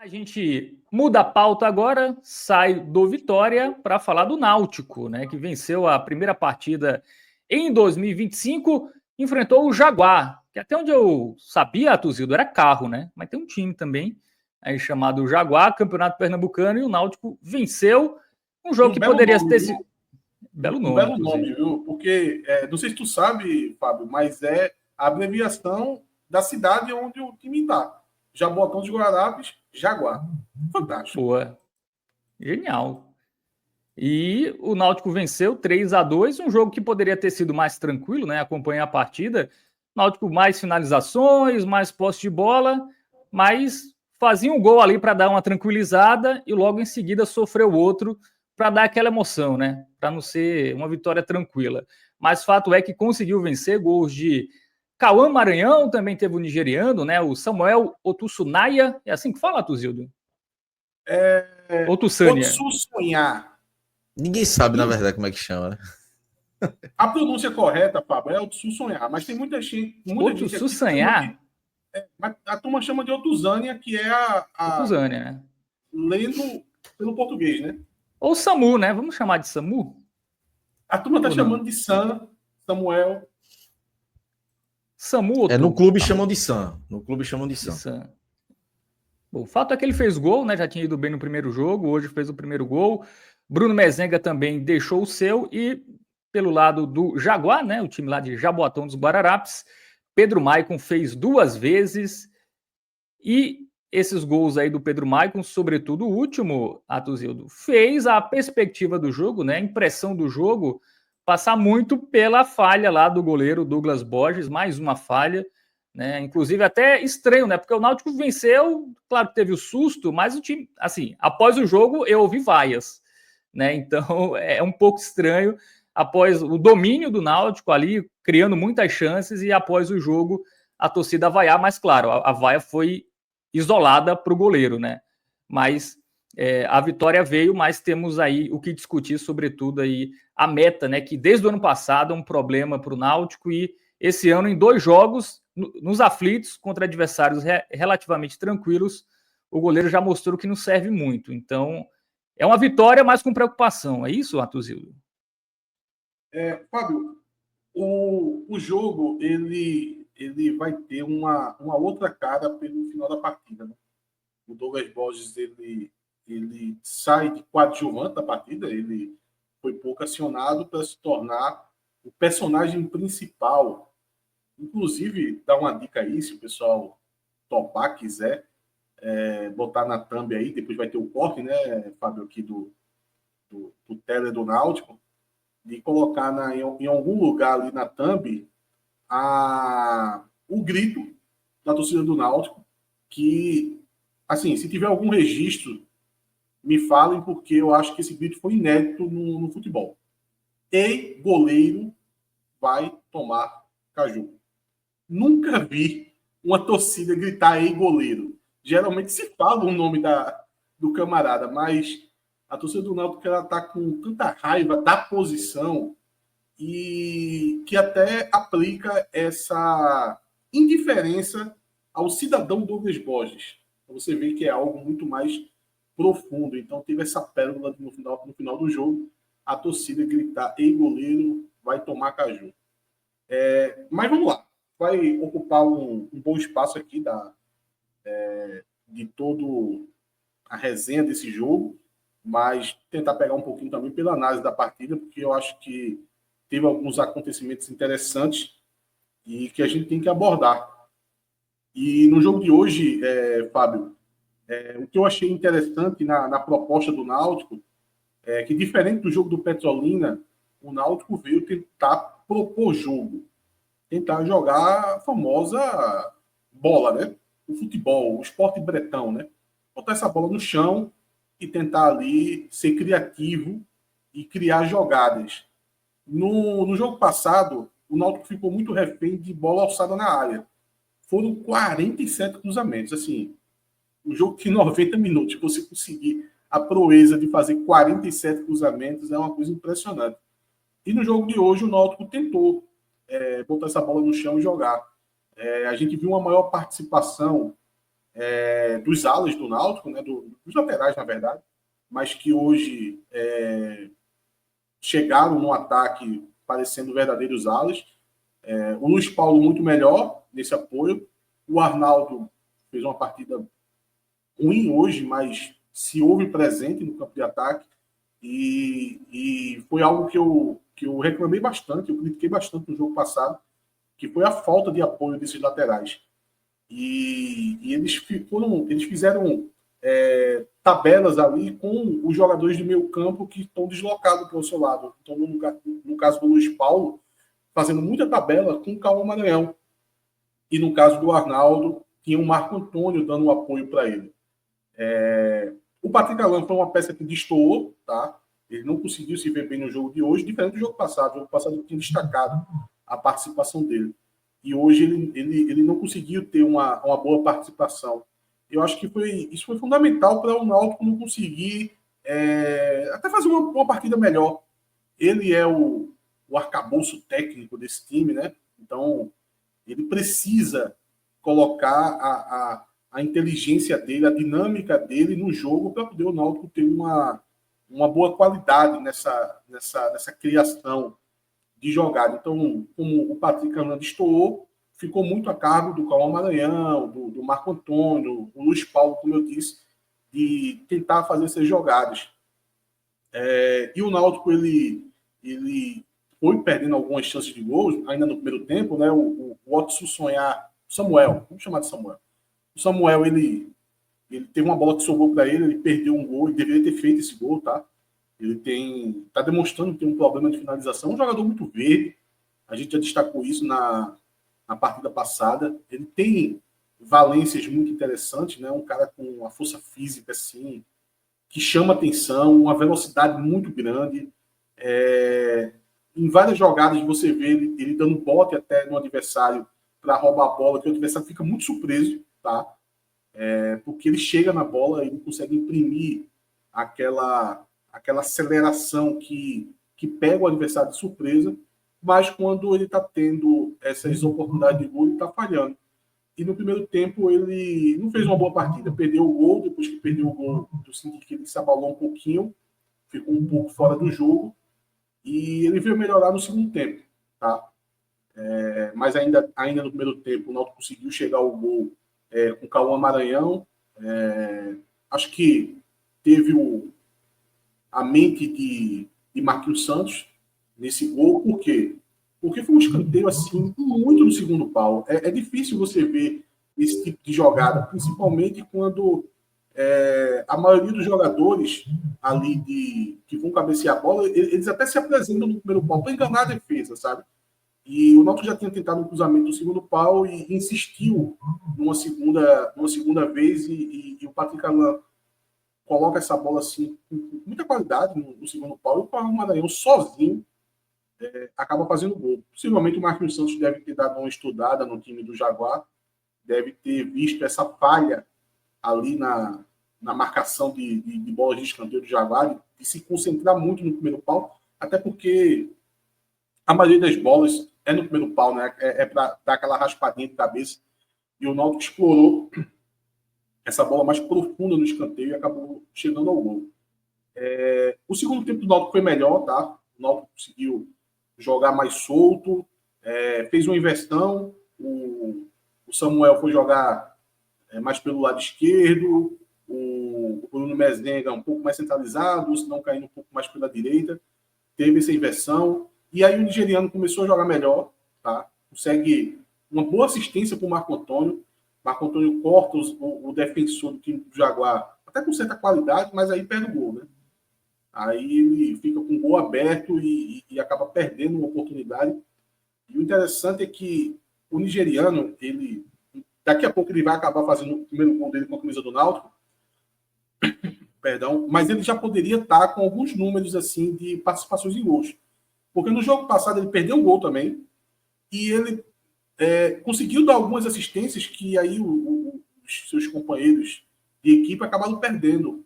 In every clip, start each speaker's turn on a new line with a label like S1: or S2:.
S1: A gente muda a pauta agora, sai do Vitória para falar do Náutico, né, que venceu a primeira partida em 2025, enfrentou o Jaguar, que até onde eu sabia, Tuzildo, era carro, né? Mas tem um time também aí chamado Jaguar, Campeonato Pernambucano, e o Náutico venceu um jogo que poderia ter sido... Belo
S2: Um
S1: nome,
S2: belo nome, viu? Porque, não sei se tu sabe, Fábio, mas é a abreviação da cidade onde o time está. Jaboatão dos Guararapes, Jaguar. Fantástico.
S1: Boa, genial. E o Náutico venceu 3-2, um jogo que poderia ter sido mais tranquilo, né? Acompanhar a partida. Náutico mais finalizações, mais posse de bola, mas fazia um gol ali para dar uma tranquilizada e logo em seguida sofreu outro para dar aquela emoção, né? Para não ser uma vitória tranquila. Mas fato é que conseguiu vencer gols de Cauã Maranhão, também teve o nigeriano, né? O Samuel Otussunaya, é assim que fala, Tuzildo? Otussânia.
S2: Otsu Sonhar.
S3: Ninguém sabe, na
S2: E
S3: verdade, como é que chama, né?
S2: a pronúncia correta, Fábio, é Otsu Sonhar. Mas tem muita gente aqui que chama de.
S1: Otussanha?
S2: A turma chama de Otuzânia, que é a
S1: Otuzânia, né?
S2: lendo pelo português, né?
S1: Ou Samu, né? Vamos chamar de Samu?
S2: A turma está
S1: Ou
S2: chamando
S1: não?
S2: de Samuel.
S1: Samu Otu.
S3: No clube
S1: Tá
S3: chamam
S1: bom.
S3: de Sam. No clube chamam de
S1: De
S3: Sam.
S1: Sam. Bom, o fato é que ele fez gol, né? Já tinha ido bem no primeiro jogo, hoje fez o primeiro gol. Bruno Mezenga também deixou o seu e pelo lado do Jaguar, né? O time lá de Jaboatão dos Guararapes, Pedro Maicon fez 2 vezes e esses gols aí do Pedro Maicon, sobretudo o último, Atuzildo, fez a perspectiva do jogo, né? A impressão do jogo passar muito pela falha lá do goleiro Douglas Borges, mais uma falha, né? Inclusive até estranho, né? Porque o Náutico venceu, claro que teve o susto, mas o time, assim, após o jogo eu ouvi vaias, né? Então é um pouco estranho após o domínio do Náutico ali, criando muitas chances e após o jogo a torcida vaiar, mas claro, a vaia foi isolada para o goleiro, né? Mas a vitória veio, mas temos aí o que discutir, sobretudo aí a meta, né? Que desde o ano passado é um problema para o Náutico e esse ano, em 2 jogos, nos aflitos, contra adversários relativamente tranquilos, o goleiro já mostrou que não serve muito. Então, é uma vitória, mas com preocupação. É isso, Atuzildo?
S2: Fábio, o jogo ele vai ter uma outra cara pelo final da partida. Né? O Douglas Borges ele sai de coadjuvante da partida, ele foi pouco acionado para se tornar o personagem principal. Inclusive, dá uma dica aí, se o pessoal topar, quiser, botar na thumb aí, depois vai ter o corte, né, Fábio, aqui do Tele do Náutico, de colocar em algum lugar ali na thumb o grito da torcida do Náutico, que, assim, se tiver algum registro, me falem, porque eu acho que esse grito foi inédito no futebol. Ei, goleiro vai tomar caju. Nunca vi uma torcida gritar ei, goleiro. Geralmente se fala o nome do camarada, mas a torcida do Náutico está com tanta raiva da posição e que até aplica essa indiferença ao cidadão Douglas Borges. Você vê que é algo muito mais profundo. Então teve essa pérola no final do jogo, a torcida gritar, ei goleiro, vai tomar caju. Mas vamos lá, vai ocupar um bom espaço aqui de todo a resenha desse jogo, mas tentar pegar um pouquinho também pela análise da partida, porque eu acho que teve alguns acontecimentos interessantes e que a gente tem que abordar. E no jogo de hoje, Fábio, o que eu achei interessante na proposta do Náutico é que, diferente do jogo do Petrolina, o Náutico veio tentar propor jogo, tentar jogar a famosa bola, né? O futebol, o esporte bretão, né? Botar essa bola no chão e tentar ali ser criativo e criar jogadas. No jogo passado, o Náutico ficou muito refém de bola alçada na área. Foram 47 cruzamentos. Assim, um jogo que em 90 minutos você conseguir a proeza de fazer 47 cruzamentos é uma coisa impressionante. E no jogo de hoje, o Náutico tentou botar essa bola no chão e jogar. A gente viu uma maior participação dos alas do Náutico, né, dos laterais, na verdade, mas que hoje chegaram no ataque parecendo verdadeiros alas. O Luiz Paulo muito melhor nesse apoio. O Arnaldo fez uma partida ruim hoje, mas se houve presente no campo de ataque. E foi algo que eu reclamei bastante, eu critiquei bastante no jogo passado, que foi a falta de apoio desses laterais. E eles fizeram tabelas ali com os jogadores de meio campo que estão deslocados para o seu lado. Então, no caso do Luiz Paulo, fazendo muita tabela com o Cauã Maranhão. E no caso do Arnaldo, tinha o Marco Antônio dando um apoio para ele. O Patrick Alan foi uma peça que destoou, tá? Ele não conseguiu se ver bem no jogo de hoje, diferente do jogo passado. O jogo passado ele tinha destacado a participação dele. E hoje ele não conseguiu ter uma boa participação. Eu acho que isso foi fundamental para o Náutico não conseguir até fazer uma partida melhor. Ele é o arcabouço técnico desse time, né? Então, ele precisa colocar a inteligência dele, a dinâmica dele no jogo para poder o Náutico ter uma boa qualidade nessa criação de jogada. Então, como o Patrick Hernandes estourou, ficou muito a cargo do Cauã Maranhão, do Marco Antônio, o Luiz Paulo, como eu disse, de tentar fazer essas jogadas. E o Náutico, ele foi perdendo algumas chances de gols, ainda no primeiro tempo, né? O Watson Sonhar, Samuel, vamos chamar de Samuel. O Samuel, ele teve uma bola que sobrou para ele perdeu um gol, ele deveria ter feito esse gol, tá? Ele está demonstrando que tem um problema de finalização, um jogador muito verde, a gente já destacou isso na partida passada. Ele tem valências muito interessantes, né? Um cara com uma força física, assim, que chama atenção, uma velocidade muito grande. Em várias jogadas você vê ele dando bote até no adversário para roubar a bola, que o adversário fica muito surpreso, tá? Porque ele chega na bola e não consegue imprimir aquela aceleração que pega o adversário de surpresa, mas quando ele está tendo essas oportunidades de gol, ele está falhando. E no primeiro tempo ele não fez uma boa partida, perdeu o gol, depois que perdeu o gol, eu senti que ele se abalou um pouquinho, ficou um pouco fora do jogo, e ele veio melhorar no segundo tempo, tá? Mas ainda no primeiro tempo o Náutico conseguiu chegar ao gol com o Cauã Maranhão. Acho que teve a mente de Marquinhos Santos nesse gol. Por quê? Porque foi um escanteio assim, muito no segundo pau. É difícil você ver esse tipo de jogada, principalmente quando a maioria dos jogadores ali que vão cabecear a bola, eles até se apresentam no primeiro pau para enganar a defesa, sabe? E o Náutico já tinha tentado um cruzamento no segundo pau e insistiu numa segunda vez, e o Patrick Alan coloca essa bola assim com muita qualidade no segundo pau, e o Cauã Maranhão sozinho acaba fazendo gol. Possivelmente o Marquinhos Santos deve ter dado uma estudada no time do Jaguar, deve ter visto essa falha ali na marcação de bolas de escanteio do Jaguar, de se concentrar muito no primeiro pau, até porque a maioria das bolas no primeiro pau, né? Para dar aquela raspadinha de cabeça, e o Náutico explorou essa bola mais profunda no escanteio e acabou chegando ao gol. O segundo tempo do Náutico foi melhor, tá? O Náutico conseguiu jogar mais solto, fez uma inversão, o Samuel foi jogar mais pelo lado esquerdo, o Bruno Mezenga um pouco mais centralizado, se não caindo um pouco mais pela direita, teve essa inversão, e aí o nigeriano começou a jogar melhor, tá? Consegue uma boa assistência para o Marco Antônio. Marco Antônio corta o defensor do time do Jaguar, até com certa qualidade, mas aí perde o gol, né? Aí ele fica com o gol aberto e acaba perdendo uma oportunidade. E o interessante é que o nigeriano, daqui a pouco ele vai acabar fazendo o primeiro gol dele com a camisa do Náutico, perdão, mas ele já poderia estar com alguns números assim de participações em gols. Porque no jogo passado ele perdeu o gol também, e ele conseguiu dar algumas assistências que aí os seus companheiros de equipe acabaram perdendo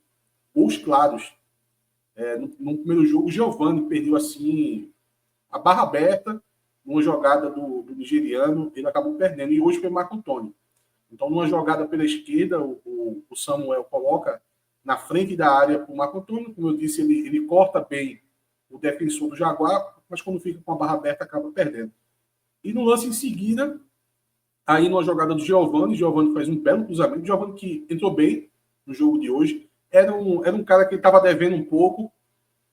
S2: gols claros. No primeiro jogo, o Giovani perdeu assim a barra aberta numa jogada do nigeriano, ele acabou perdendo, e hoje foi Marco Antônio. Então, numa jogada pela esquerda, o Samuel coloca na frente da área para o Marco Antônio. Como eu disse, ele corta bem o defensor do Jaguar, mas quando fica com a barra aberta, acaba perdendo. E no lance em seguida, aí numa jogada do Giovani faz um belo cruzamento. Giovani que entrou bem no jogo de hoje. Era um cara que estava devendo um pouco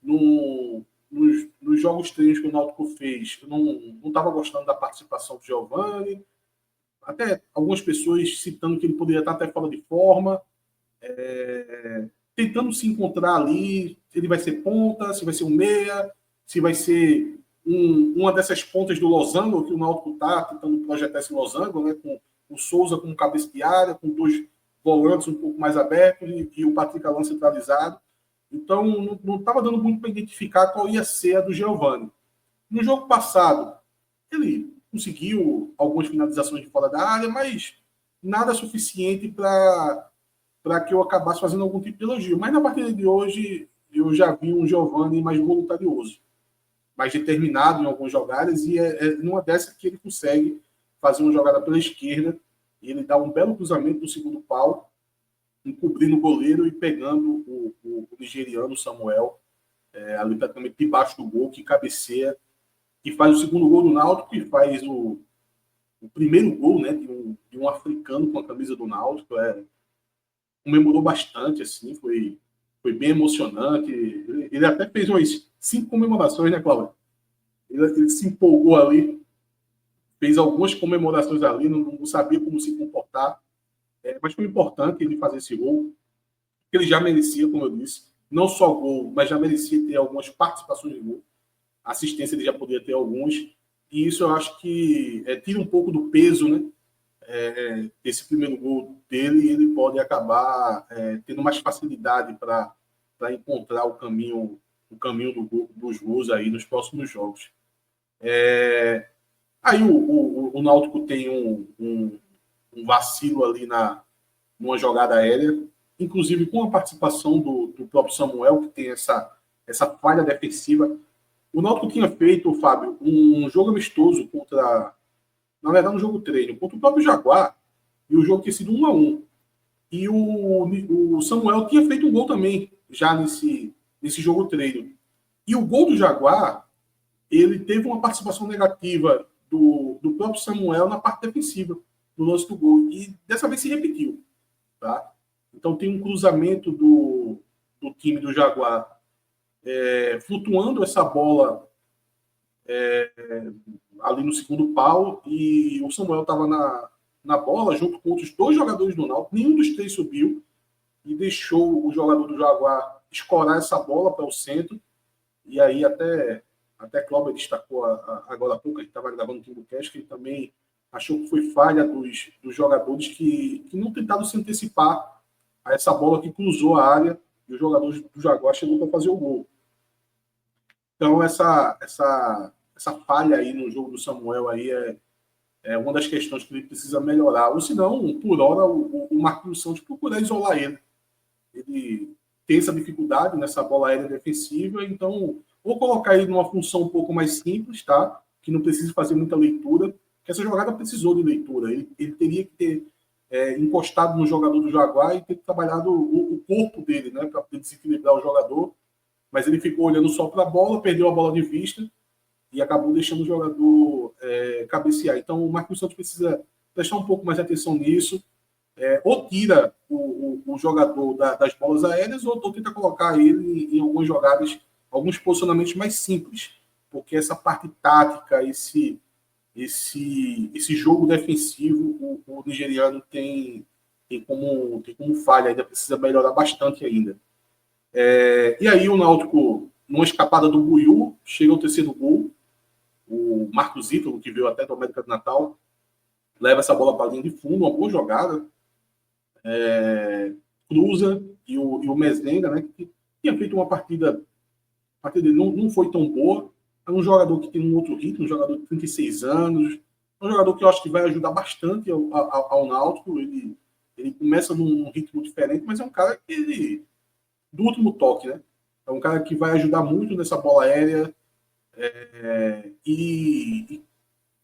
S2: nos jogos treinos que o Náutico fez. Eu não estava gostando da participação do Giovani. Até algumas pessoas citando que ele poderia estar até fora de forma. Tentando se encontrar ali, ele vai ser ponta, se vai ser um meia, se vai ser uma dessas pontas do losango que o Náutico está tentando projetar esse losango, né, com o Souza como cabeça de área, com 2 volantes um pouco mais abertos e o Patrick Alan centralizado. Então, não estava dando muito para identificar qual ia ser a do Giovani. No jogo passado, ele conseguiu algumas finalizações de fora da área, mas nada suficiente para que eu acabasse fazendo algum tipo de elogio. Mas na partida de hoje, eu já vi um Giovani mais voluntarioso, mais determinado em algumas jogadas, e é numa dessas que ele consegue fazer uma jogada pela esquerda, e ele dá um belo cruzamento no segundo pau, encobrindo o goleiro e pegando o nigeriano Samuel, ali praticamente debaixo do gol, que cabeceia, e faz o segundo gol do Náutico, e faz o primeiro gol, né, de um africano com a camisa do Náutico. Comemorou bastante, assim, foi bem emocionante. Ele até fez umas 5 comemorações, né, Cláudio? Ele se empolgou ali, fez algumas comemorações ali, não sabia como se comportar, mas foi importante ele fazer esse gol, que ele já merecia, como eu disse, não só gol, mas já merecia ter algumas participações de gol. Assistência ele já poderia ter alguns, e isso eu acho que tira um pouco do peso, né? Esse primeiro gol dele, ele pode acabar tendo mais facilidade para encontrar o caminho dos gols aí nos próximos jogos. Aí o Náutico tem um vacilo ali numa jogada aérea, inclusive com a participação do próprio Samuel, que tem essa falha defensiva. O Náutico tinha feito, Fábio, um jogo amistoso na verdade, um jogo treino contra o próprio Jaguar, e o jogo tinha sido 1-1. E o Samuel tinha feito um gol também, já nesse jogo treino. E o gol do Jaguar, ele teve uma participação negativa do próprio Samuel na parte defensiva, no lance do gol. E dessa vez se repetiu. Tá? Então tem um cruzamento do time do Jaguar flutuando essa bola ali no segundo pau, e o Samuel estava na bola junto com outros 2 jogadores do Náutico. Nenhum dos 3 subiu e deixou o jogador do Jaguar escorar essa bola para o centro. E aí até Cláudio destacou agora há pouco, a gente estava gravando o Timbucast, que ele também achou que foi falha dos jogadores que não tentaram se antecipar a essa bola que cruzou a área, e os jogadores do Jaguar chegou para fazer o gol. Então essa falha aí no jogo do Samuel aí é uma das questões que ele precisa melhorar. Ou senão, por hora, o Marquinhos Santos procurar isolar ele. Ele tem essa dificuldade nessa bola aérea defensiva, então ou colocar ele numa função um pouco mais simples, tá? Que não precisa fazer muita leitura, que essa jogada precisou de leitura. Ele teria que ter encostado no jogador do Jaguar e ter trabalhado o corpo dele, né? Para poder desequilibrar o jogador. Mas ele ficou olhando só para a bola, perdeu a bola de vista e acabou deixando o jogador cabecear. Então, o Marquinhos Santos precisa prestar um pouco mais de atenção nisso, ou tira o jogador das bolas aéreas, ou tenta colocar ele em algumas jogadas, alguns posicionamentos mais simples, porque essa parte tática, esse jogo defensivo, o nigeriano tem como falha, ainda precisa melhorar bastante ainda. E aí o Náutico, numa escapada do Buiú, chega ao terceiro gol. O Marcos Ítalo, que veio até do América do Natal, leva essa bola para a linha de fundo, uma boa jogada, cruza, e o Mezenga, né, que tinha feito uma partida dele não foi tão boa. É um jogador que tem um outro ritmo, um jogador de 36 anos, um jogador que eu acho que vai ajudar bastante ao Náutico. Ele começa num ritmo diferente, mas é um cara que do último toque, né? É um cara que vai ajudar muito nessa bola aérea, e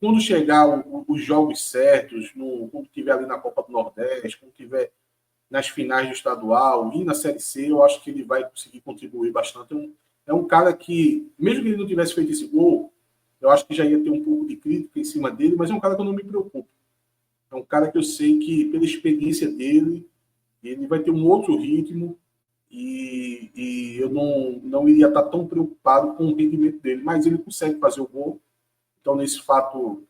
S2: quando chegar os jogos certos, quando estiver ali na Copa do Nordeste, quando estiver nas finais do estadual e na Série C, eu acho que ele vai conseguir contribuir bastante. É um cara que, mesmo que ele não tivesse feito esse gol, eu acho que já ia ter um pouco de crítica em cima dele, mas é um cara que eu não me preocupo. É um cara que eu sei que, pela experiência dele, ele vai ter um outro ritmo e eu não iria estar tão preocupado com o rendimento dele, mas ele consegue fazer o gol. Então, nesse ponto,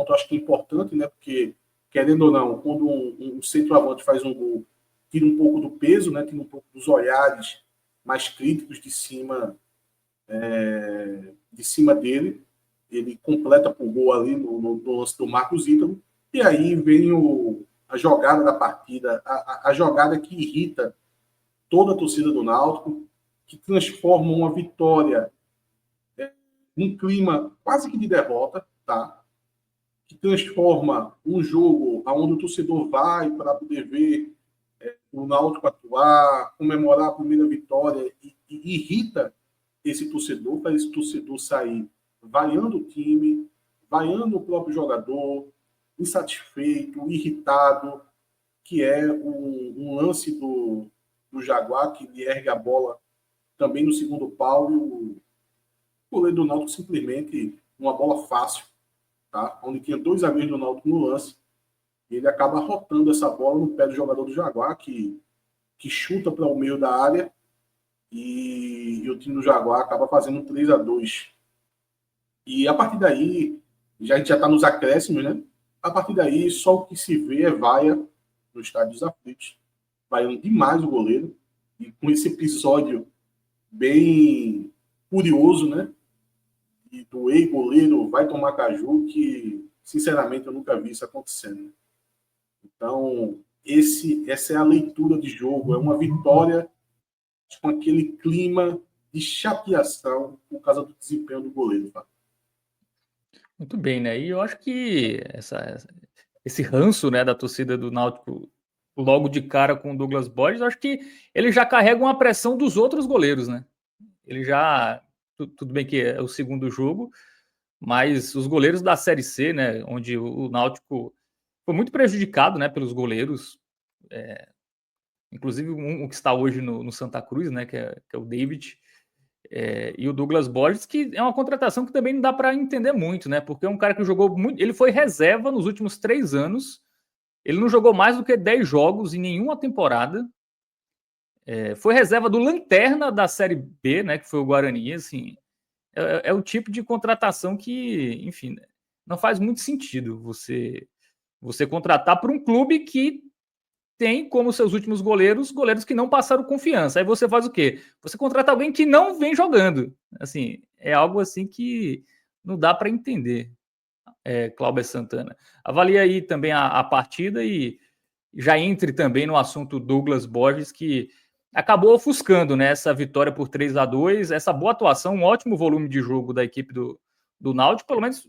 S2: eu acho que é importante, né? Porque, querendo ou não, quando um centroavante faz um gol, tira um pouco do peso, né? Tira um pouco dos olhares mais críticos de cima dele. Ele completa por gol ali no lance do Marcos Ítalo. E aí vem a jogada da partida, a jogada que irrita toda a torcida do Náutico, que transforma uma vitória num clima quase que de derrota, tá? Que transforma um jogo onde o torcedor vai para poder ver o Náutico atuar, comemorar a primeira vitória e irrita esse torcedor, para esse torcedor sair vaiando o time, vaiando o próprio jogador, insatisfeito, irritado, que é um lance do Jaguar, que ele ergue a bola também no segundo pau, e o goleiro do Náutico simplesmente uma bola fácil, tá? Onde tinha 2 zagueiros do Náutico no lance, e ele acaba rotando essa bola no pé do jogador do Jaguar, que chuta para o meio da área, e o time do Jaguar acaba fazendo 3-2. E a partir daí, a gente já está nos acréscimos, né? A partir daí, só o que se vê é vaia no estádio dos Aflitos, vaiando demais o goleiro, e com esse episódio bem curioso, né? E do goleiro vai tomar caju, que, sinceramente, eu nunca vi isso acontecendo. Então, essa é a leitura de jogo, é uma vitória com aquele clima de chateação por causa do desempenho do goleiro, tá?
S1: Muito bem, né? E eu acho que esse ranço, né, da torcida do Náutico logo de cara com o Douglas Borges, eu acho que ele já carrega uma pressão dos outros goleiros, né? Ele já... Tudo bem que é o segundo jogo, mas os goleiros da Série C, né, onde o Náutico foi muito prejudicado, né, pelos goleiros, inclusive um que está hoje no Santa Cruz, né, que é o David, e o Douglas Borges, que é uma contratação que também não dá para entender muito, né? Porque é um cara que jogou muito. Ele foi reserva nos últimos 3 anos. Ele não jogou mais do que 10 jogos em nenhuma temporada. Foi reserva do Lanterna da Série B, né? Que foi o Guarani. Assim, é o tipo de contratação que, enfim, não faz muito sentido você contratar por um clube que tem como seus últimos goleiros que não passaram confiança. Aí você faz o quê? Você contrata alguém que não vem jogando. Assim, é algo assim que não dá para entender. Cláudio Santana. Avalia aí também a partida e já entre também no assunto Douglas Borges, que acabou ofuscando, né, essa vitória por 3-2, essa boa atuação, um ótimo volume de jogo da equipe do Náutico. Pelo menos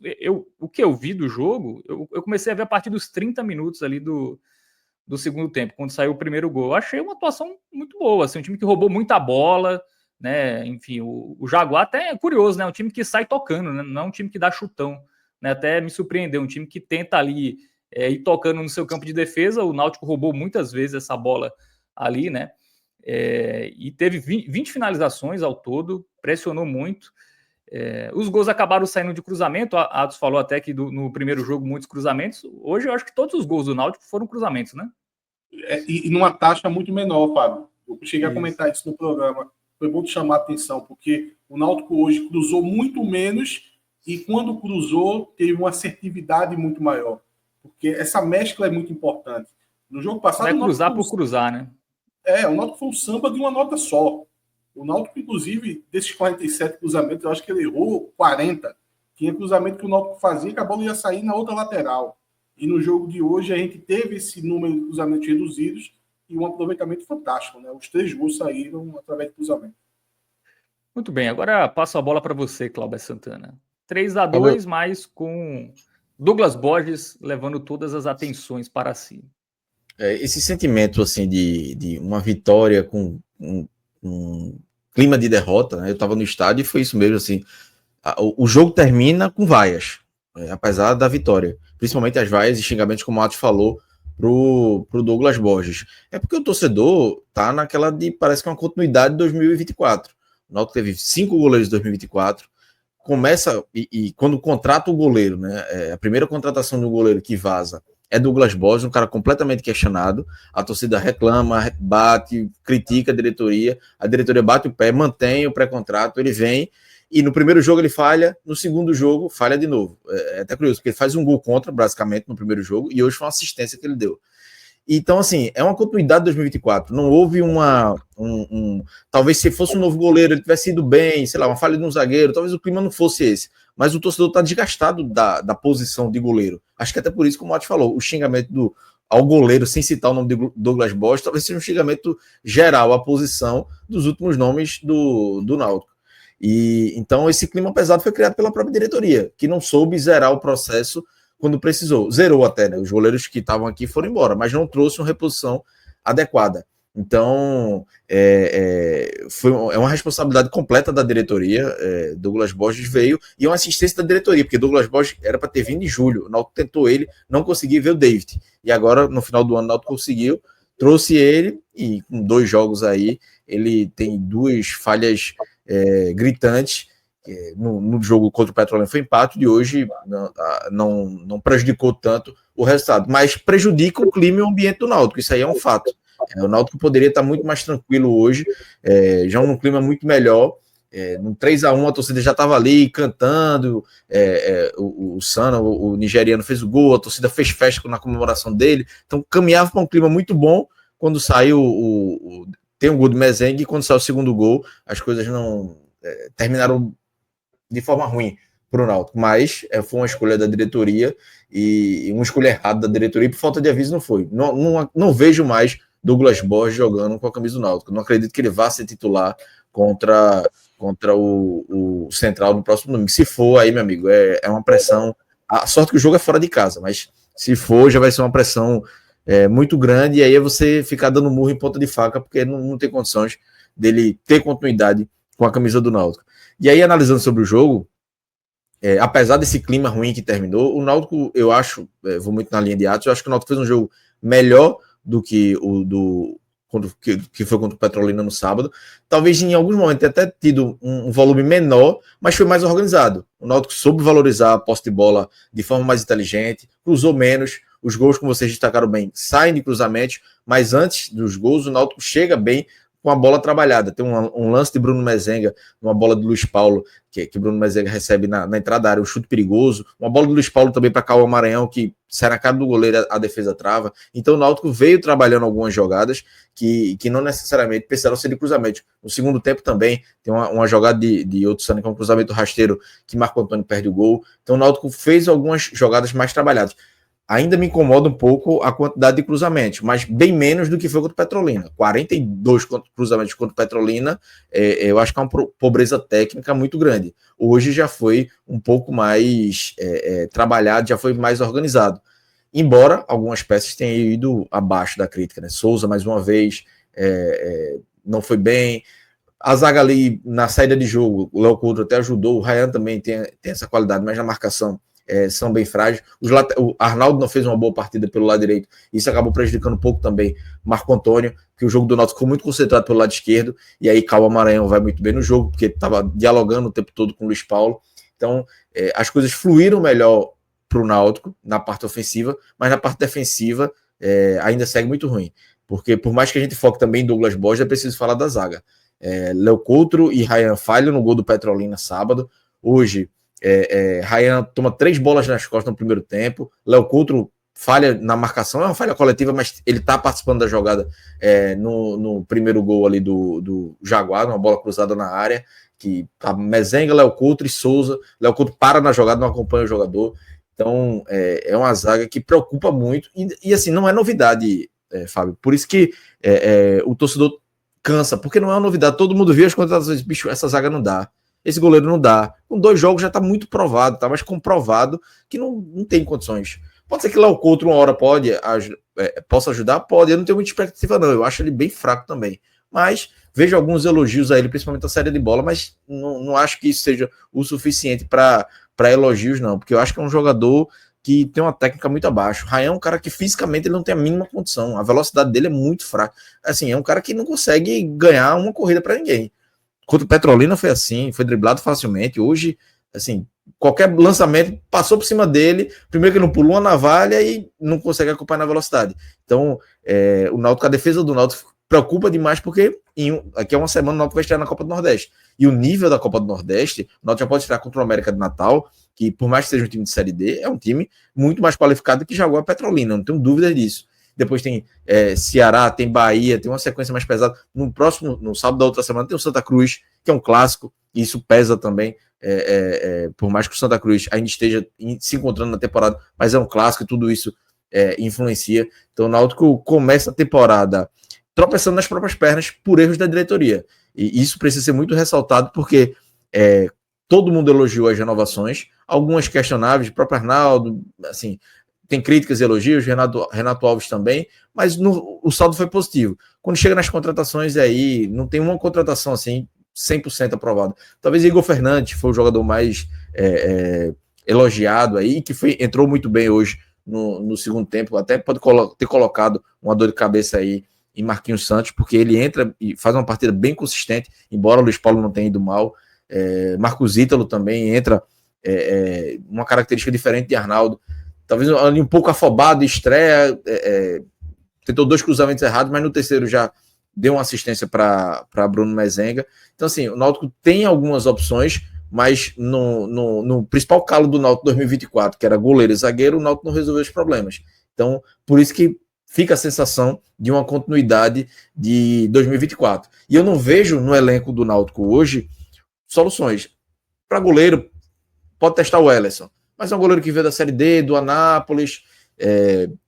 S1: o que eu vi do jogo, eu comecei a ver a partir dos 30 minutos ali do segundo tempo, quando saiu o primeiro gol. Eu achei uma atuação muito boa, assim, um time que roubou muita bola, né? Enfim, o Jaguar até é curioso, né? Um time que sai tocando, né? Não é um time que dá chutão, né? Até me surpreendeu, um time que tenta ali ir tocando no seu campo de defesa. O Náutico roubou muitas vezes essa bola ali, né? E teve 20 finalizações ao todo, pressionou muito. Os gols acabaram saindo de cruzamento. A Atos falou até que no primeiro jogo muitos cruzamentos. Hoje eu acho que todos os gols do Náutico foram cruzamentos, né?
S2: E numa taxa muito menor, Fábio. Eu cheguei a comentar isso no programa. Foi bom te chamar a atenção, porque o Náutico hoje cruzou muito menos e quando cruzou teve uma assertividade muito maior. Porque essa mescla é muito importante. No jogo passado...
S1: Não é cruzar por cruzar, né?
S2: O Náutico foi um samba de uma nota só. O Náutico, inclusive, desses 47 cruzamentos, eu acho que ele errou 40. Tinha cruzamento que o Náutico fazia que a bola ia sair na outra lateral. E no jogo de hoje a gente teve esse número de cruzamentos reduzidos e um aproveitamento fantástico, né? Os 3 gols saíram através de cruzamento.
S1: Muito bem, agora passo a bola para você, Cláudio Santana. 3-2, mas com Douglas Borges levando todas as atenções para si.
S3: Esse sentimento assim de uma vitória com um clima de derrota, né? Eu estava no estádio e foi isso mesmo, assim. O jogo termina com vaias. apesar da vitória. Principalmente as vaias e xingamentos, como o Atos falou, pro Douglas Borges. É porque o torcedor tá naquela de, parece que é uma continuidade de 2024. O Náutico teve 5 goleiros em 2024, começa, e quando contrata o goleiro, né, a primeira contratação do goleiro que vaza é Douglas Borges, um cara completamente questionado, a torcida reclama, bate, critica a diretoria bate o pé, mantém o pré-contrato, ele vem, e no primeiro jogo ele falha, no segundo jogo falha de novo. É até curioso, porque ele faz um gol contra, basicamente, no primeiro jogo, e hoje foi uma assistência que ele deu. Então, assim, é uma continuidade de 2024. Não houve talvez se fosse um novo goleiro, ele tivesse ido bem, sei lá, uma falha de um zagueiro, talvez o clima não fosse esse. Mas o torcedor está desgastado da posição de goleiro. Acho que até por isso, como o Mate falou, o xingamento ao goleiro, sem citar o nome de Douglas Borges, talvez seja um xingamento geral à posição dos últimos nomes do Náutico. E então esse clima pesado foi criado pela própria diretoria, que não soube zerar o processo quando precisou. Zerou até, né? Os goleiros que estavam aqui foram embora, mas não trouxe uma reposição adequada. Então, é uma responsabilidade completa da diretoria. Douglas Borges veio, e uma assistência da diretoria, porque Douglas Borges era para ter vindo em julho. O Náutico tentou ele, não conseguiu ver o David. E agora, no final do ano, o Náutico conseguiu, trouxe ele, e com 2 jogos aí, ele tem 2 falhas gritantes. No jogo contra o Petrolina foi empate, de hoje não prejudicou tanto o resultado, mas prejudica o clima e o ambiente do Náutico, isso aí é um fato. O Náutico poderia estar muito mais tranquilo hoje, já num clima muito melhor, no 3-1 a torcida já estava ali cantando, o Sana, o nigeriano, fez o gol, a torcida fez festa na comemoração dele, então caminhava para um clima muito bom. Quando saiu tem um gol do Mezengue, e quando saiu o segundo gol, as coisas não terminaram de forma ruim para o Náutico, mas foi uma escolha da diretoria, e uma escolha errada da diretoria, e por falta de aviso não foi. Não vejo mais Douglas Borges jogando com a camisa do Náutico. Não acredito que ele vá ser titular contra o Central no próximo domingo. Se for, aí, meu amigo, é uma pressão. A sorte que o jogo é fora de casa, mas se for, já vai ser uma pressão muito grande, e aí é você ficar dando murro em ponta de faca, porque não tem condições dele ter continuidade com a camisa do Náutico. E aí, analisando sobre o jogo, apesar desse clima ruim que terminou, o Náutico, eu acho, vou muito na linha de Atos, eu acho que o Náutico fez um jogo melhor do que que foi contra o Petrolina no sábado. Talvez em alguns momentos tenha até tido um volume menor, mas foi mais organizado. O Náutico soube valorizar a posse de bola de forma mais inteligente, cruzou menos. Os gols, como vocês destacaram bem, saem de cruzamentos, mas antes dos gols, o Náutico chega bem com a bola trabalhada. Tem um lance de Bruno Mezenga, uma bola do Luiz Paulo, que Bruno Mezenga recebe na entrada da área, um chute perigoso. Uma bola do Luiz Paulo também para Cauã Maranhão, que sai na cara do goleiro, a defesa trava. Então o Náutico veio trabalhando algumas jogadas que não necessariamente precisaram ser de cruzamento. No segundo tempo também tem uma jogada de outro Sano, que é um cruzamento rasteiro, que Marco Antônio perde o gol. Então o Náutico fez algumas jogadas mais trabalhadas. Ainda me incomoda um pouco a quantidade de cruzamentos, mas bem menos do que foi contra o Petrolina. 42 cruzamentos contra o Petrolina, eu acho que é uma pobreza técnica muito grande. Hoje já foi um pouco mais trabalhado, já foi mais organizado. Embora algumas peças tenham ido abaixo da crítica, né? Souza, mais uma vez, não foi bem. A zaga ali, na saída de jogo, o Léo Couto até ajudou, o Ryan também tem essa qualidade, mas na marcação são bem frágeis. O Arnaldo não fez uma boa partida pelo lado direito, isso acabou prejudicando um pouco também Marco Antônio, que o jogo do Náutico ficou muito concentrado pelo lado esquerdo, e aí Cauã Maranhão vai muito bem no jogo, porque estava dialogando o tempo todo com o Luiz Paulo. Então as coisas fluíram melhor para o Náutico na parte ofensiva, mas na parte defensiva ainda segue muito ruim, porque por mais que a gente foque também em Douglas Borges, é preciso falar da zaga. Léo Couto e Ryan falham no gol do Petrolina sábado. Hoje Ryan toma 3 bolas nas costas no primeiro tempo. Léo Couto falha na marcação, é uma falha coletiva, mas ele está participando da jogada no primeiro gol ali do Jaguar, uma bola cruzada na área, que tá Mezenga, Léo Couto e Souza. Léo Couto para na jogada, não acompanha o jogador. Então é uma zaga que preocupa muito, e assim, não é novidade, Fábio, por isso que o torcedor cansa, porque não é uma novidade, todo mundo vê as contratações, bicho, essa zaga não dá, esse goleiro não dá, com 2 jogos já está muito provado, está mais comprovado que não tem condições. Pode ser que lá o Couto uma hora possa ajudar, pode, eu não tenho muita expectativa não, eu acho ele bem fraco também, mas vejo alguns elogios a ele, principalmente a saída de bola, mas não acho que isso seja o suficiente para para elogios, não, porque eu acho que é um jogador que tem uma técnica muito abaixo. O Ryan é um cara que fisicamente ele não tem a mínima condição, a velocidade dele é muito fraca. Assim, é um cara que não consegue ganhar uma corrida para ninguém. Contra o Petrolina foi assim, foi driblado facilmente. Hoje, assim, qualquer lançamento passou por cima dele, primeiro que ele não pulou uma navalha e não consegue acompanhar na velocidade. Então, o Náutico, a defesa do Náutico preocupa demais porque aqui é uma semana o Náutico vai estrear na Copa do Nordeste. E o nível da Copa do Nordeste, o Náutico já pode estrear contra o América de Natal, que por mais que seja um time de Série D, é um time muito mais qualificado que Jaguar Petrolina, não tenho dúvida disso. Depois tem Ceará, tem Bahia, tem uma sequência mais pesada. No sábado da outra semana tem o Santa Cruz, que é um clássico, e isso pesa também, por mais que o Santa Cruz ainda esteja se encontrando na temporada, mas é um clássico e tudo isso influencia. Então o Náutico começa a temporada tropeçando nas próprias pernas por erros da diretoria. E isso precisa ser muito ressaltado, porque todo mundo elogiou as renovações, algumas questionáveis, o próprio Arnaldo, assim, tem críticas e elogios, Renato Alves também, mas o saldo foi positivo. Quando chega nas contratações, aí não tem uma contratação assim 100% aprovada. Talvez Igor Fernandes foi o jogador mais elogiado aí, que entrou muito bem hoje no segundo tempo, até pode ter colocado uma dor de cabeça aí em Marquinhos Santos, porque ele entra e faz uma partida bem consistente, embora o Luiz Paulo não tenha ido mal. Marcos Ítalo também entra, uma característica diferente de Arnaldo, talvez ali um pouco afobado, estreia, tentou 2 cruzamentos errados, mas no terceiro já deu uma assistência para Bruno Mezenga. Então, assim, o Náutico tem algumas opções, mas no principal calo do Náutico 2024, que era goleiro e zagueiro, o Náutico não resolveu os problemas. Então, por isso que fica a sensação de uma continuidade de 2024. E eu não vejo no elenco do Náutico hoje soluções. Para goleiro, pode testar o Ellerson, mas é um goleiro que veio da Série D, do Anápolis,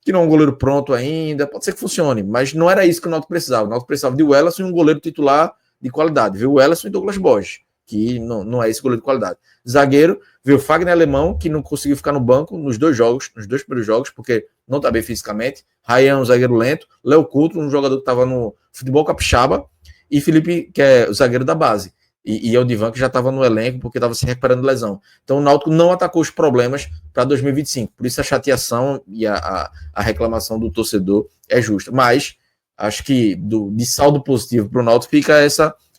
S3: que não é um goleiro pronto ainda, pode ser que funcione, mas não era isso que o Náutico precisava. O Náutico precisava de Ellerson e um goleiro titular de qualidade. Veio o Ellerson e Douglas Borges, que não é esse goleiro de qualidade. Zagueiro, veio o Fagner Alemão, que não conseguiu ficar no banco nos 2 primeiros jogos, porque não está bem fisicamente. Ryan, um zagueiro lento. Léo Couto, um jogador que estava no futebol capixaba. E Felipe, que é o zagueiro da base. E é o Divan, que já estava no elenco porque estava se recuperando de lesão. Então o Náutico não atacou os problemas para 2025. Por isso a chateação e a reclamação do torcedor é justa. Mas acho que de saldo positivo para o Náutico fica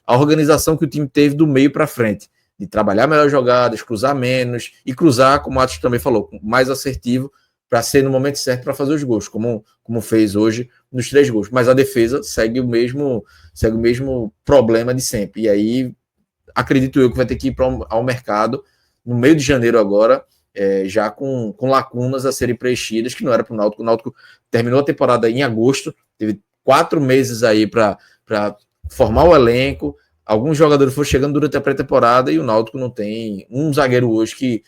S3: a organização que o time teve do meio para frente. De trabalhar melhor jogadas, cruzar menos e cruzar, como o Atos também falou, mais assertivo para ser no momento certo para fazer os gols, como fez hoje nos 3 gols. Mas a defesa segue o mesmo problema de sempre. E aí acredito eu que vai ter que ir ao mercado no meio de janeiro agora, já com lacunas a serem preenchidas, que não era para o Náutico. O Náutico terminou a temporada em agosto, teve 4 meses aí para formar o elenco, alguns jogadores foram chegando durante a pré-temporada e o Náutico não tem um zagueiro hoje que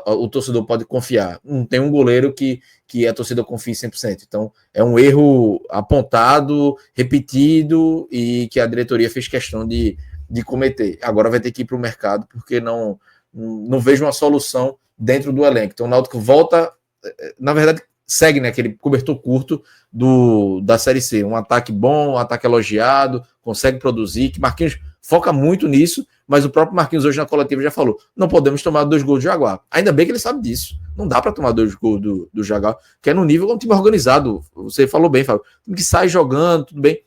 S3: o torcedor pode confiar, não tem um goleiro que a torcida confie 100%. Então é um erro apontado, repetido e que a diretoria fez questão de cometer. Agora vai ter que ir para o mercado, porque não vejo uma solução dentro do elenco. Então o Náutico volta, na verdade, segue aquele cobertor curto da Série C. Um ataque bom, um ataque elogiado, consegue produzir, que Marquinhos foca muito nisso, mas o próprio Marquinhos hoje na coletiva já falou, não podemos tomar 2 gols do Jaguar. Ainda bem que ele sabe disso. Não dá para tomar 2 gols do Jaguar, que é no nível de um time organizado. Você falou bem, Fábio. Um time que sai jogando, tudo bem,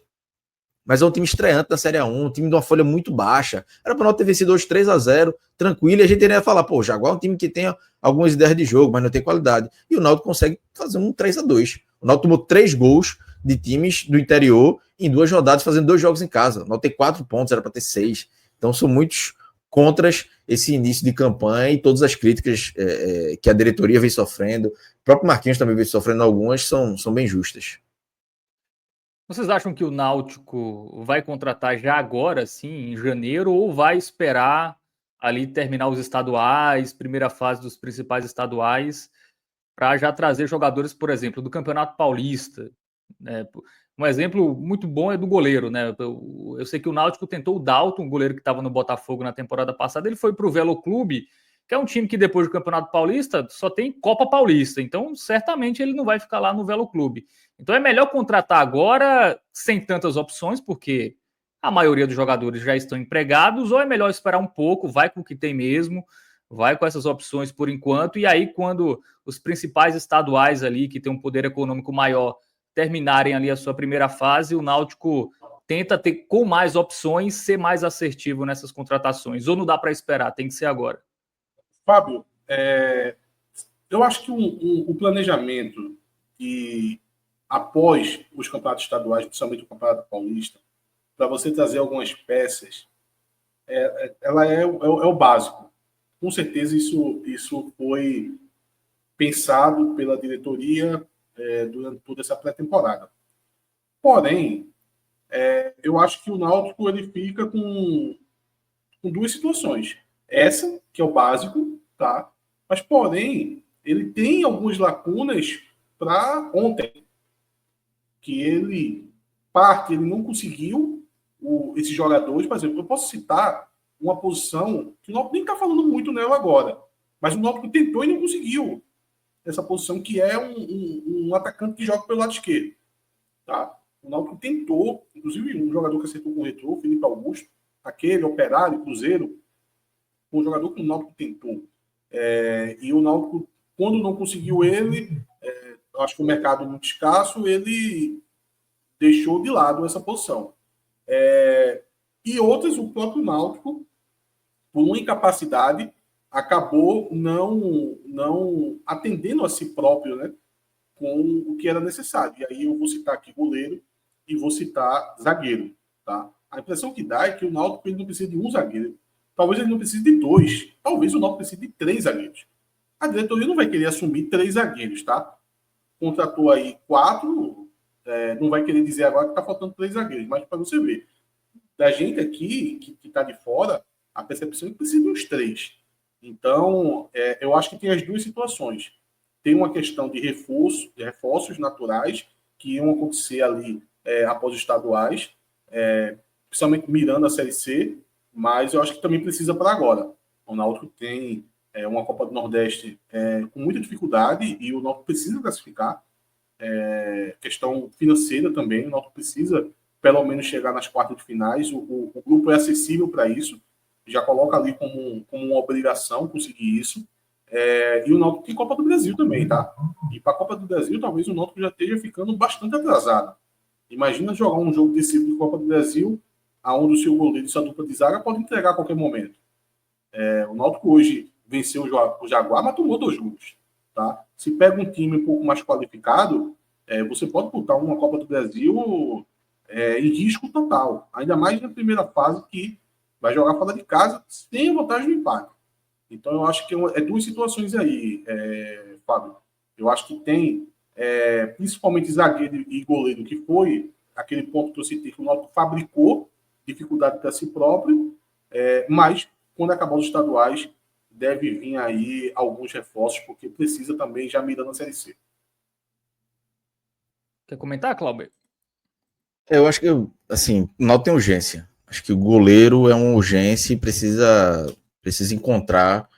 S3: mas é um time estreante da Série A1, um time de uma folha muito baixa. Era para nós ter vencido hoje 3-0, tranquilo, e a gente iria falar, pô, o Jaguar é um time que tem algumas ideias de jogo, mas não tem qualidade. E o Náutico consegue fazer um 3-2. O Náutico tomou 3 gols de times do interior em 2 rodadas, fazendo 2 jogos em casa. O Náutico tem 4 pontos, era para ter 6. Então são muitos contras esse início de campanha e todas as críticas que a diretoria vem sofrendo. O próprio Marquinhos também vem sofrendo algumas, são bem justas.
S1: Vocês acham que o Náutico vai contratar já agora, sim, em janeiro, ou vai esperar ali terminar os estaduais, primeira fase dos principais estaduais, para já trazer jogadores, por exemplo, do Campeonato Paulista? Um exemplo muito bom é do goleiro, né? Eu sei que o Náutico tentou o Dalton, um goleiro que estava no Botafogo na temporada passada, ele foi para o Velo Clube, que é um time que depois do Campeonato Paulista só tem Copa Paulista, então certamente ele não vai ficar lá no Velo Clube. Então é melhor contratar agora sem tantas opções, porque a maioria dos jogadores já estão empregados, ou é melhor esperar um pouco, vai com o que tem mesmo, vai com essas opções por enquanto, e aí quando os principais estaduais ali, que tem um poder econômico maior, terminarem ali a sua primeira fase, o Náutico tenta ter com mais opções, ser mais assertivo nessas contratações, ou não dá para esperar, tem que ser agora.
S2: Fábio, eu acho que o planejamento e após os campeonatos estaduais, principalmente o Campeonato Paulista, para você trazer algumas peças, ela é o básico. Com certeza isso foi pensado pela diretoria durante toda essa pré-temporada. Porém, eu acho que o Náutico ele fica com duas situações. Essa, que é o básico, tá? Mas, porém, ele tem algumas lacunas para ontem. Que ele não conseguiu esses jogadores. Por exemplo, eu posso citar uma posição que o Náutico nem está falando muito nela agora, mas o Náutico tentou e não conseguiu essa posição, que é um atacante que joga pelo lado esquerdo. Tá? O Náutico tentou, inclusive um jogador que acertou com o retrô, Felipe Augusto, aquele Operário, Cruzeiro, um jogador que o Náutico tentou. E o Náutico, quando não conseguiu ele, acho que o mercado muito escasso, ele deixou de lado essa posição. E outras, o próprio Náutico, por uma incapacidade, acabou não atendendo a si próprio, né, com o que era necessário. E aí eu vou citar aqui goleiro e vou citar zagueiro. Tá? A impressão que dá é que o Náutico ele não precisa de um zagueiro. Talvez ele não precise de dois. Talvez o Náutico precise de 3 zagueiros. A diretoria não vai querer assumir 3 zagueiros, tá? Contratou aí 4, não vai querer dizer agora que está faltando 3 zagueiros, mas para você ver, da gente aqui, que está de fora, a percepção é que precisa de uns 3. Então, eu acho que tem as duas situações. Tem uma questão de reforços naturais que iam acontecer ali após os estaduais, principalmente mirando a Série C, mas eu acho que também precisa para agora. O Náutico tem uma Copa do Nordeste com muita dificuldade e o Náutico precisa classificar. Questão financeira também, o Náutico precisa pelo menos chegar nas quartas de finais. O grupo é acessível para isso, já coloca ali como uma obrigação conseguir isso. E o Náutico tem Copa do Brasil também, tá? E para a Copa do Brasil, talvez o Náutico já esteja ficando bastante atrasado. Imagina jogar um jogo desse de Copa do Brasil, aonde o seu goleiro e sua dupla de zaga pode entregar a qualquer momento. O Náutico hoje venceu o Jaguar, mas tomou 2 gols. Tá? Se pega um time um pouco mais qualificado, você pode botar uma Copa do Brasil em risco total. Ainda mais na primeira fase, que vai jogar fora de casa sem a vantagem do empate. Então, eu acho que é 2 situações aí, Fábio. Eu acho que tem, principalmente zagueiro e goleiro, que foi aquele ponto que eu citei, que o Náutico fabricou dificuldade para si próprio, mas, quando acabar os estaduais, deve vir aí alguns reforços, porque precisa também já mirando a Série C.
S1: Quer comentar, Cláudio?
S3: Eu acho que, assim, o Náutico tem urgência. Acho que o goleiro é uma urgência e precisa encontrar.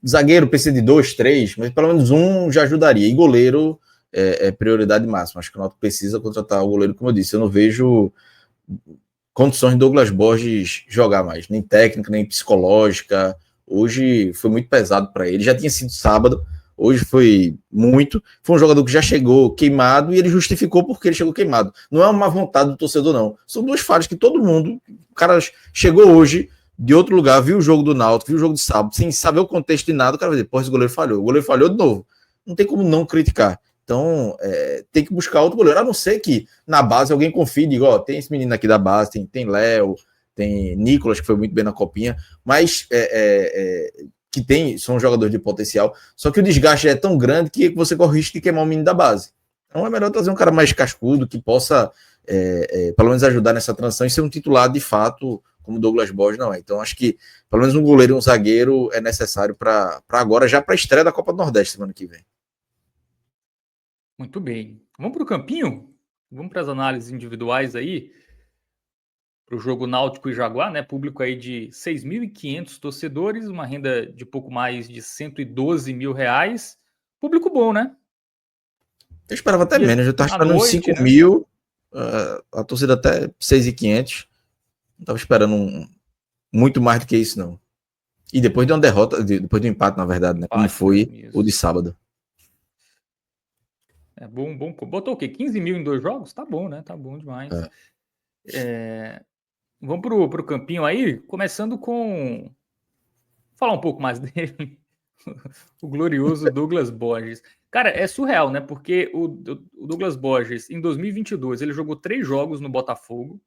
S3: Zagueiro precisa de 2, 3, mas pelo menos um já ajudaria. E goleiro é prioridade máxima. Acho que o Náutico precisa contratar o goleiro, como eu disse. Eu não vejo condições de Douglas Borges jogar mais, nem técnica, nem psicológica. Hoje foi muito pesado para ele. Já tinha sido sábado, hoje foi muito. Foi um jogador que já chegou queimado e ele justificou porque ele chegou queimado. Não é uma má vontade do torcedor, não. São 2 falhas que todo mundo... O cara chegou hoje de outro lugar, viu o jogo do Náutico, viu o jogo de sábado, sem saber o contexto de nada, o cara vai dizer, pô, esse goleiro falhou. O goleiro falhou de novo. Não tem como não criticar. Então, tem que buscar outro goleiro. A não ser que na base alguém confie e diga, ó, tem esse menino aqui da base, tem Léo, tem Nicolas, que foi muito bem na copinha, mas que são jogadores de potencial, só que o desgaste é tão grande que você corre o risco de queimar o menino da base. Então é melhor trazer um cara mais cascudo, que possa pelo menos ajudar nessa transição e ser um titular de fato, como o Douglas Borges não é. Então acho que pelo menos um goleiro e um zagueiro é necessário para agora, já para a estreia da Copa do Nordeste semana que vem.
S1: Muito bem. Vamos para o campinho? Vamos para as análises individuais aí, para o jogo Náutico e Jaguar, né? Público aí de 6.500 torcedores, uma renda de pouco mais de R$112 mil. Público bom, né?
S3: Eu esperava até menos, eu estava esperando uns 5 mil, a torcida até 6.500. Não estava esperando muito mais do que isso, não. E depois de uma derrota, depois do empate, na verdade, né? Como foi o de sábado.
S1: É bom. Botou o quê? 15 mil em 2 jogos? Tá bom, né? Tá bom demais. Vamos pro campinho aí, começando com... Falar um pouco mais dele. O glorioso Douglas Borges. Cara, é surreal, né? Porque o Douglas Borges, em 2022, ele jogou 3 jogos no Botafogo.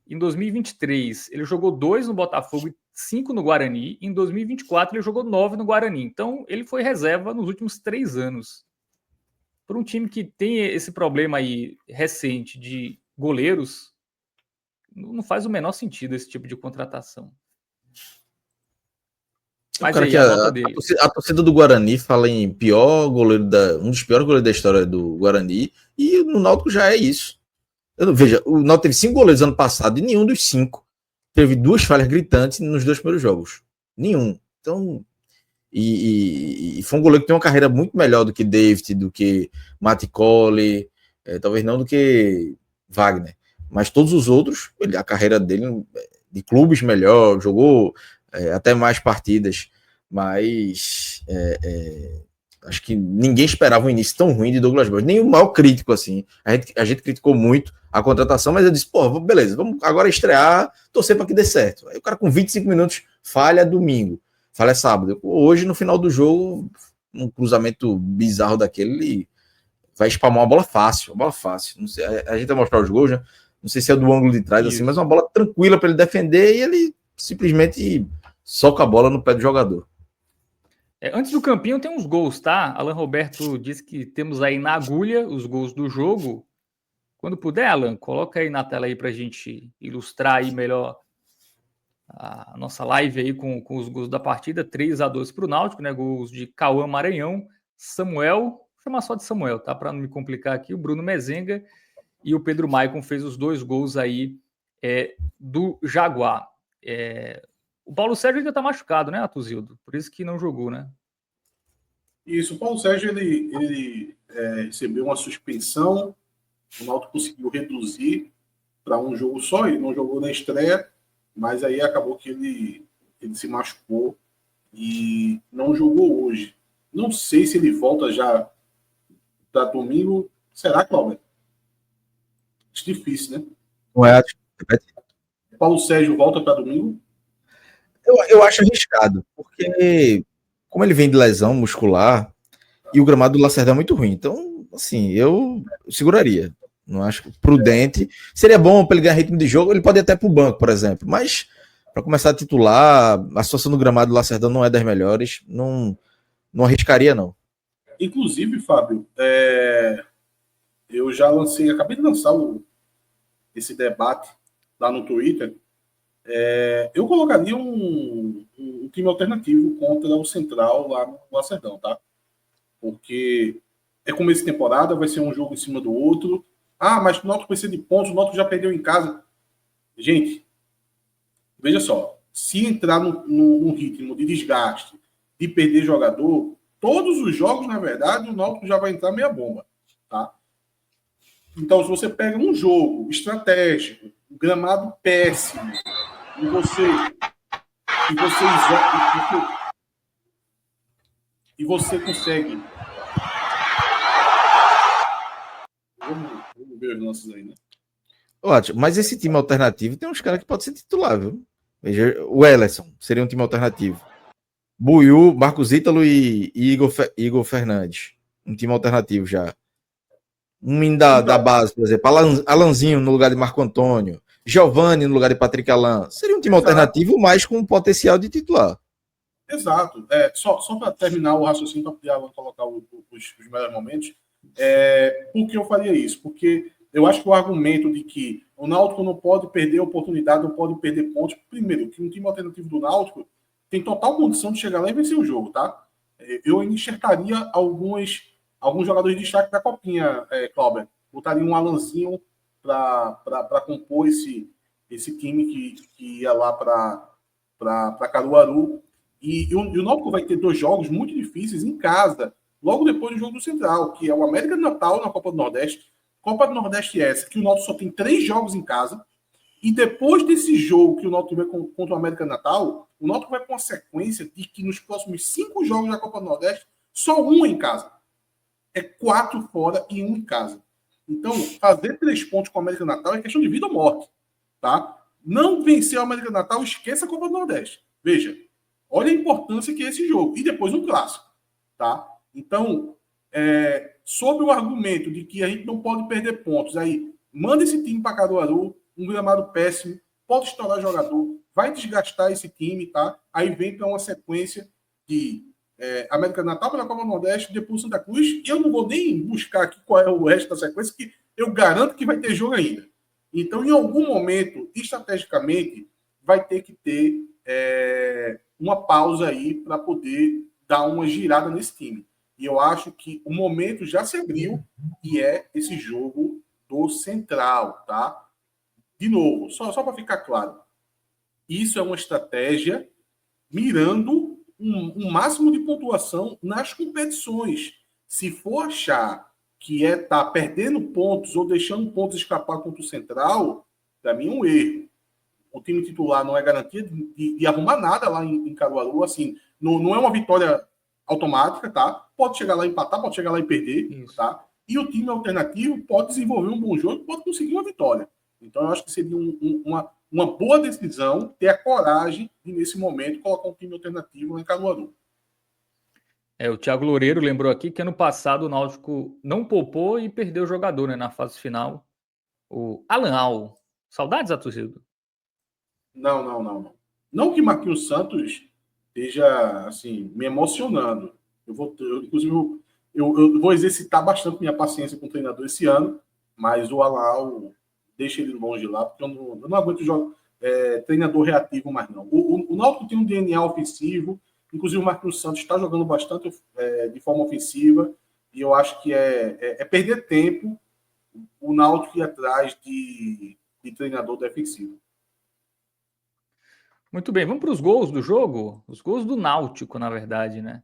S1: Em 2023, ele jogou 2 no Botafogo e 5 no Guarani. Em 2024, ele jogou 9 no Guarani. Então, ele foi reserva nos últimos 3 anos. Para um time que tem esse problema aí recente de goleiros, não faz o menor sentido esse tipo de contratação. Mas aí, a nota dele.
S3: A torcida do Guarani fala em pior goleiro um dos piores goleiros da história do Guarani, e no Náutico já é isso. Veja, o Náutico teve 5 goleiros ano passado e nenhum dos 5 teve 2 falhas gritantes nos 2 primeiros jogos. Nenhum. Então, e foi um goleiro que tem uma carreira muito melhor do que David, do que Maticoli, talvez não do que Wagner, mas todos os outros, a carreira dele de clubes melhor, jogou até mais partidas, mas acho que ninguém esperava um início tão ruim de Douglas Borges, nem o maior crítico, assim. A gente criticou muito a contratação, mas eu disse, pô, beleza, vamos agora estrear, torcer para que dê certo. Aí o cara com 25 minutos falha domingo, falha sábado. Hoje, no final do jogo, um cruzamento bizarro daquele, ele vai espalmar uma bola fácil, Não sei, a gente vai mostrar os gols, né? Não sei se é do ângulo de trás, assim, mas uma bola tranquila para ele defender e ele simplesmente soca a bola no pé do jogador.
S1: Antes do campinho tem uns gols, tá? Alan Roberto disse que temos aí na agulha os gols do jogo. Quando puder, Alan, coloca aí na tela aí pra gente ilustrar aí melhor a nossa live aí com os gols da partida. 3-2 pro Náutico, né? Gols de Cauã Maranhão, Samuel, vou chamar só de Samuel, tá? Para não me complicar aqui, o Bruno Mezenga e o Pedro Maicon fez os 2 gols aí do Jaguar. O Paulo Sérgio ainda tá machucado, né, Atuzildo? Por isso que não jogou, né?
S2: Isso, o Paulo Sérgio ele recebeu uma suspensão, o Náutico conseguiu reduzir para um jogo só, ele não jogou na estreia, mas aí acabou que ele se machucou e não jogou hoje. Não sei se ele volta já para domingo. Será, Cláudio? Acho difícil, né?
S3: Não é?
S2: Paulo Sérgio volta para domingo?
S3: Eu acho arriscado, porque como ele vem de lesão muscular e o gramado do Lacerdão é muito ruim, então, assim, eu seguraria. Não acho prudente. Seria bom para ele ganhar ritmo de jogo, ele pode ir até para o banco, por exemplo, mas para começar a titular, a situação do gramado do Lacerdão não é das melhores, não arriscaria, não.
S2: Inclusive, Fábio, eu já acabei de lançar esse debate lá no Twitter. Eu colocaria um time alternativo contra o Central lá no Lacerdão, tá? Porque é começo de temporada, vai ser um jogo em cima do outro. Ah, mas o Náutico precisa de pontos, o Náutico já perdeu em casa. Gente, veja só, se entrar num ritmo de desgaste, de perder jogador, todos os jogos, na verdade, o Náutico já vai entrar meia bomba, tá? Então, se você pega um jogo estratégico, um gramado péssimo, e você consegue. Vamos ver os lances aí, né?
S3: Ótimo, mas esse time alternativo tem uns caras que podem ser titular, viu? Veja, o Ellerson seria um time alternativo. Buiú, Marcos Ítalo e Igor Fernandes. Um time alternativo já. Um da base, por exemplo. Alanzinho no lugar de Marco Antônio. Giovani no lugar de Patrick Alan. Seria um time alternativo, mas com potencial de titular.
S2: Exato. Só para terminar o raciocínio, para poder Alan colocar os melhores momentos, por que eu faria isso? Porque eu acho que o argumento de que o Náutico não pode perder oportunidade, não pode perder pontos. Primeiro, que um time alternativo do Náutico tem total condição de chegar lá e vencer o jogo, tá? Eu enxertaria alguns jogadores de destaque da Copinha, Cláudio. Botaria um Alanzinho para compor esse time que ia lá para Caruaru. E o Náutico vai ter 2 jogos muito difíceis em casa, logo depois do jogo do Central, que é o América de Natal na Copa do Nordeste. Copa do Nordeste é essa, que o Náutico só tem 3 jogos em casa E depois desse jogo que o Náutico tiver contra o América Natal, o Náutico vai com a sequência de que nos próximos 5 jogos da Copa do Nordeste, só um em casa. É 4 fora e 1 em casa. Então, fazer 3 pontos com o América Natal é questão de vida ou morte. Tá? Não vencer o América Natal, esqueça a Copa do Nordeste. Veja, olha a importância que é esse jogo. E depois um clássico. Tá? Então, sob o argumento de que a gente não pode perder pontos, aí manda esse time para Caruaru, um gramado péssimo, pode estourar jogador, vai desgastar esse time, tá? Aí vem para uma sequência de América Natal pela Copa do Nordeste, depois Santa Cruz, e eu não vou nem buscar aqui qual é o resto da sequência, que eu garanto que vai ter jogo ainda. Então, em algum momento, estrategicamente, vai ter que ter uma pausa aí para poder dar uma girada nesse time. E eu acho que o momento já se abriu e é esse jogo do Central, tá? De novo, só para ficar claro, isso é uma estratégia mirando um máximo de pontuação nas competições. Se for achar que tá perdendo pontos ou deixando pontos escapar contra o Central, para mim é um erro. O time titular não é garantia de arrumar nada lá em Caruaru, assim, não é uma vitória automática, tá? Pode chegar lá e empatar, pode chegar lá e perder, isso. Tá? E o time alternativo pode desenvolver um bom jogo, pode conseguir uma vitória. Então, eu acho que seria uma boa decisão ter a coragem de, nesse momento, colocar um time alternativo em Caruaru.
S1: O Thiago Loureiro lembrou aqui que ano passado o Náutico não poupou e perdeu o jogador, né, na fase final. O Alan Al. Saudades, Atuzido?
S2: Não. Não que Marquinhos Santos esteja, assim, me emocionando. Inclusive, eu vou exercitar bastante minha paciência com o treinador esse ano, mas o Alan Al, deixa ele longe lá, porque eu não aguento treinador reativo mais, não. O Náutico tem um DNA ofensivo, inclusive o Marquinhos Santos está jogando bastante de forma ofensiva, e eu acho que é perder tempo o Náutico ir atrás de treinador defensivo.
S1: Muito bem, vamos para os gols do jogo? Os gols do Náutico, na verdade, né?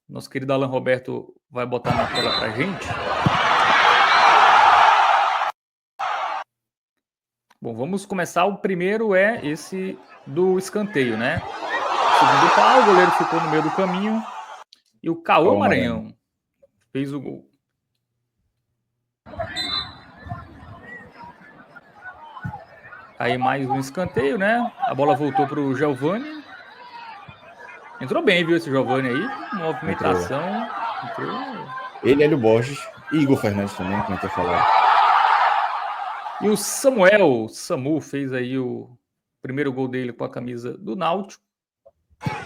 S1: Nosso querido Alan Roberto vai botar na tela para a gente. Bom, vamos começar. O primeiro é esse do escanteio, né? Segundo pau, o goleiro ficou no meio do caminho e o Caô Maranhão fez o gol. Aí mais um escanteio, né? A bola voltou para o Giovani. Entrou bem, viu, esse Giovani aí? Movimentação. Entrou.
S3: Ele, Hélio Borges e Igor Fernandes também, como eu tinha falado.
S1: E o Samu, fez aí o primeiro gol dele com a camisa do Náutico.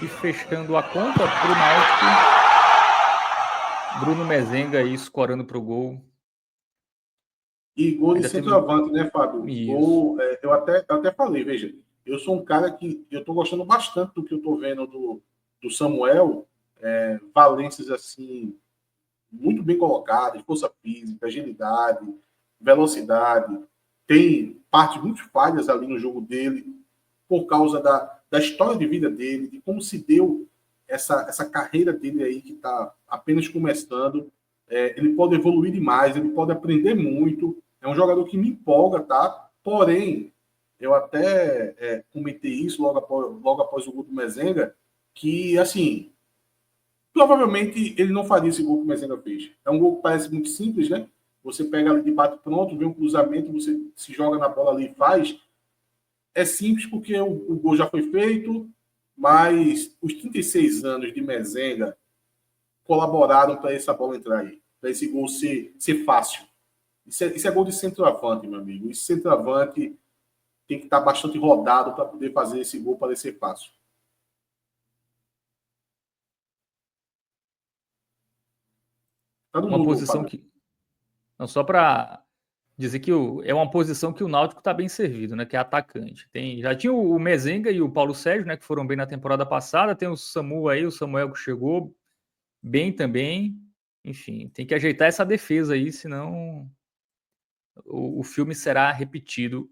S1: E fechando a conta pro Náutico, Bruno Mezenga aí escorando pro gol.
S2: E gol de centroavante, né, Fábio? Gol, eu até falei, veja, eu sou um cara que eu tô gostando bastante do que eu tô vendo do Samuel, valências assim, muito bem colocadas, força física, agilidade, velocidade, tem partes muito falhas ali no jogo dele, por causa da história de vida dele, de como se deu essa carreira dele aí, que está apenas começando. Ele pode evoluir demais, ele pode aprender muito. É um jogador que me empolga, tá? Porém, eu até comentei isso logo após o gol do Mezenga, que, assim, provavelmente ele não faria esse gol que o Mezenga fez. É um gol que parece muito simples, né? Você pega ali de bate pronto, vê um cruzamento, você se joga na bola ali e faz. É simples porque o gol já foi feito, mas os 36 anos de Mezenga colaboraram para essa bola entrar aí, para esse gol ser fácil. Isso é gol de centroavante, meu amigo. Esse centroavante tem que estar bastante rodado para poder fazer esse gol parecer fácil.
S1: Tá uma posição que... Não, só para dizer que é uma posição que o Náutico está bem servido, né? Que é atacante. Já tinha o Mezenga e o Paulo Sérgio, né? Que foram bem na temporada passada. Tem o Samu aí, o Samuel que chegou bem também. Enfim, tem que ajeitar essa defesa aí, senão o filme será repetido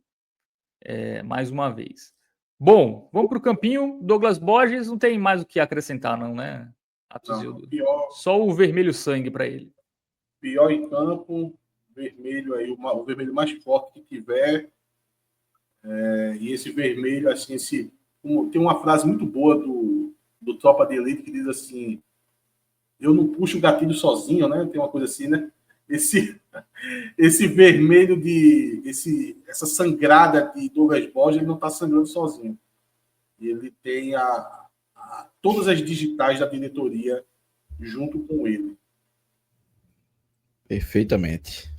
S1: mais uma vez. Bom, vamos para o campinho. Douglas Borges não tem mais o que acrescentar, não, né?
S2: Não, pior,
S1: só o vermelho sangue para ele.
S2: Pior em campo, vermelho aí, o vermelho mais forte que tiver, E esse vermelho, assim, tem uma frase muito boa do Tropa de Elite que diz assim: eu não puxo o gatilho sozinho, né? Tem uma coisa assim, né? Esse vermelho essa sangrada de Douglas Borges, ele não está sangrando sozinho. Ele tem todas as digitais da diretoria junto com ele.
S3: Perfeitamente.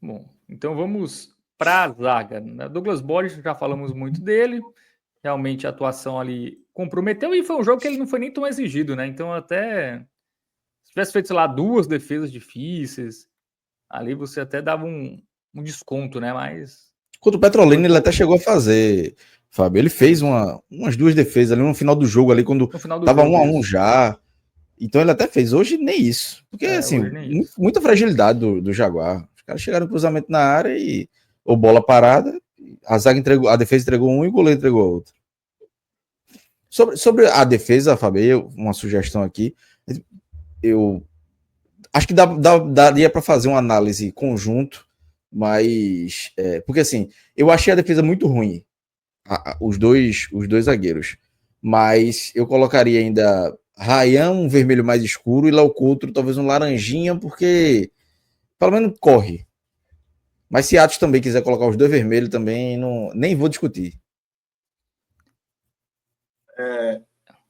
S1: Bom, então vamos para a zaga. Douglas Borges, já falamos muito dele. Realmente a atuação ali comprometeu e foi um jogo que ele não foi nem tão exigido, né? Então até se tivesse feito, sei lá, 2 defesas difíceis, ali você até dava um desconto, né? Mas
S3: Contra o Petrolina ele até chegou a fazer, Fábio. Ele fez umas 2 defesas ali no final do jogo, ali quando
S1: no final do
S3: tava
S1: jogo
S3: 1-1 já. Então ele até fez. Hoje nem isso. Porque, assim,
S1: isso.
S3: muita fragilidade do Jaguar. Os caras chegaram no cruzamento na área e ou bola parada, a defesa entregou um e o goleiro entregou outro. Sobre a defesa, Fábio, uma sugestão aqui. Eu acho que daria para fazer uma análise conjunto, mas porque assim, eu achei a defesa muito ruim, os dois zagueiros, mas eu colocaria ainda Ryan, um vermelho mais escuro, e Léo Couto talvez um laranjinha, porque pelo menos corre. Mas se Atos também quiser colocar os dois vermelhos também, nem vou discutir.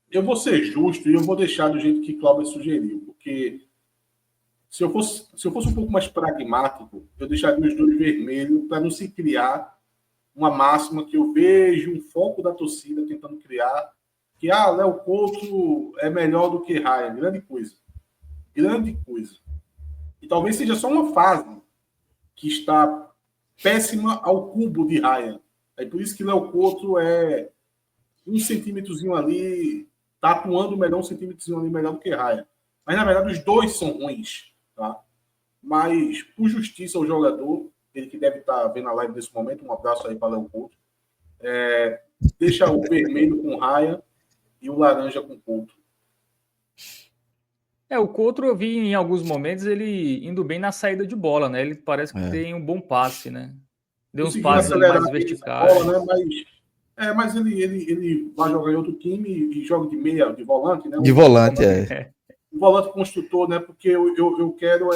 S2: Eu vou ser justo e eu vou deixar do jeito que Cláudio sugeriu, porque se eu fosse um pouco mais pragmático, eu deixaria os dois vermelhos para não se criar uma máxima que eu vejo um foco da torcida tentando criar, que Léo Couto é melhor do que Ryan. Grande coisa. Grande coisa. E talvez seja só uma fase que está péssima ao cubo de Ryan. É por isso que Léo Couto é um centímetrozinho ali, está atuando melhor, um centímetrozinho ali melhor do que Ryan. Mas, na verdade, os dois são ruins. Tá? Mas, por justiça ao jogador, ele que deve estar vendo a live nesse momento, um abraço aí para Léo Couto, deixa o vermelho com Ryan e o laranja com Couto.
S1: O Couto eu vi em alguns momentos ele indo bem na saída de bola, né? Ele parece que tem um bom passe, né? Deu uns passes ali mais verticais.
S2: Bola, né? Mas ele vai jogar em outro time e joga de meia, de volante, né?
S3: De volante,
S2: O volante construtor, né? Porque eu quero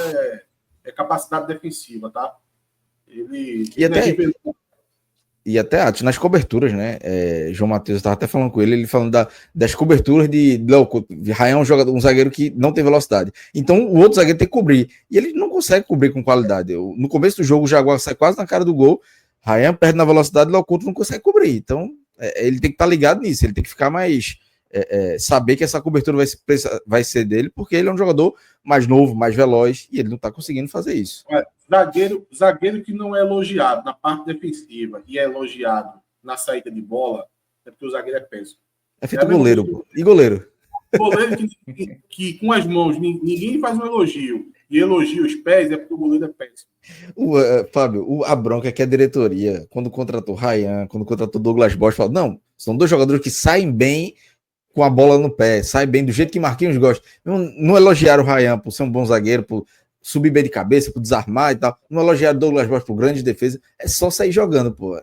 S2: capacidade defensiva, tá?
S3: E até nas coberturas, né? João Matheus estava até falando com ele falando das coberturas de Léo Couto. Ryan é um zagueiro que não tem velocidade. Então o outro zagueiro tem que cobrir. E ele não consegue cobrir com qualidade. No começo do jogo, o Jaguar sai quase na cara do gol. Ryan perde na velocidade, Léo Couto não consegue cobrir. Então ele tem que estar ligado nisso. Ele tem que ficar mais... saber que essa cobertura vai ser dele, porque ele é um jogador mais novo, mais veloz, e ele não está conseguindo fazer isso.
S2: Zagueiro que não é elogiado na parte defensiva e é elogiado na saída de bola, é porque o zagueiro é péssimo.
S3: É feito goleiro, pô. E goleiro?
S2: Goleiro que com as mãos ninguém faz um elogio e elogia os pés, é porque o goleiro é péssimo.
S3: Fábio, a bronca é que a diretoria, quando contratou Ryan, quando contratou Douglas Borges, falou: não, são dois jogadores que saem bem com a bola no pé, saem bem do jeito que Marquinhos gosta. Não elogiaram o Ryan por ser um bom zagueiro, por subir bem de cabeça, por desarmar e tal. Não elogiaram Douglas Borges por grande defesa. É só sair jogando, pô.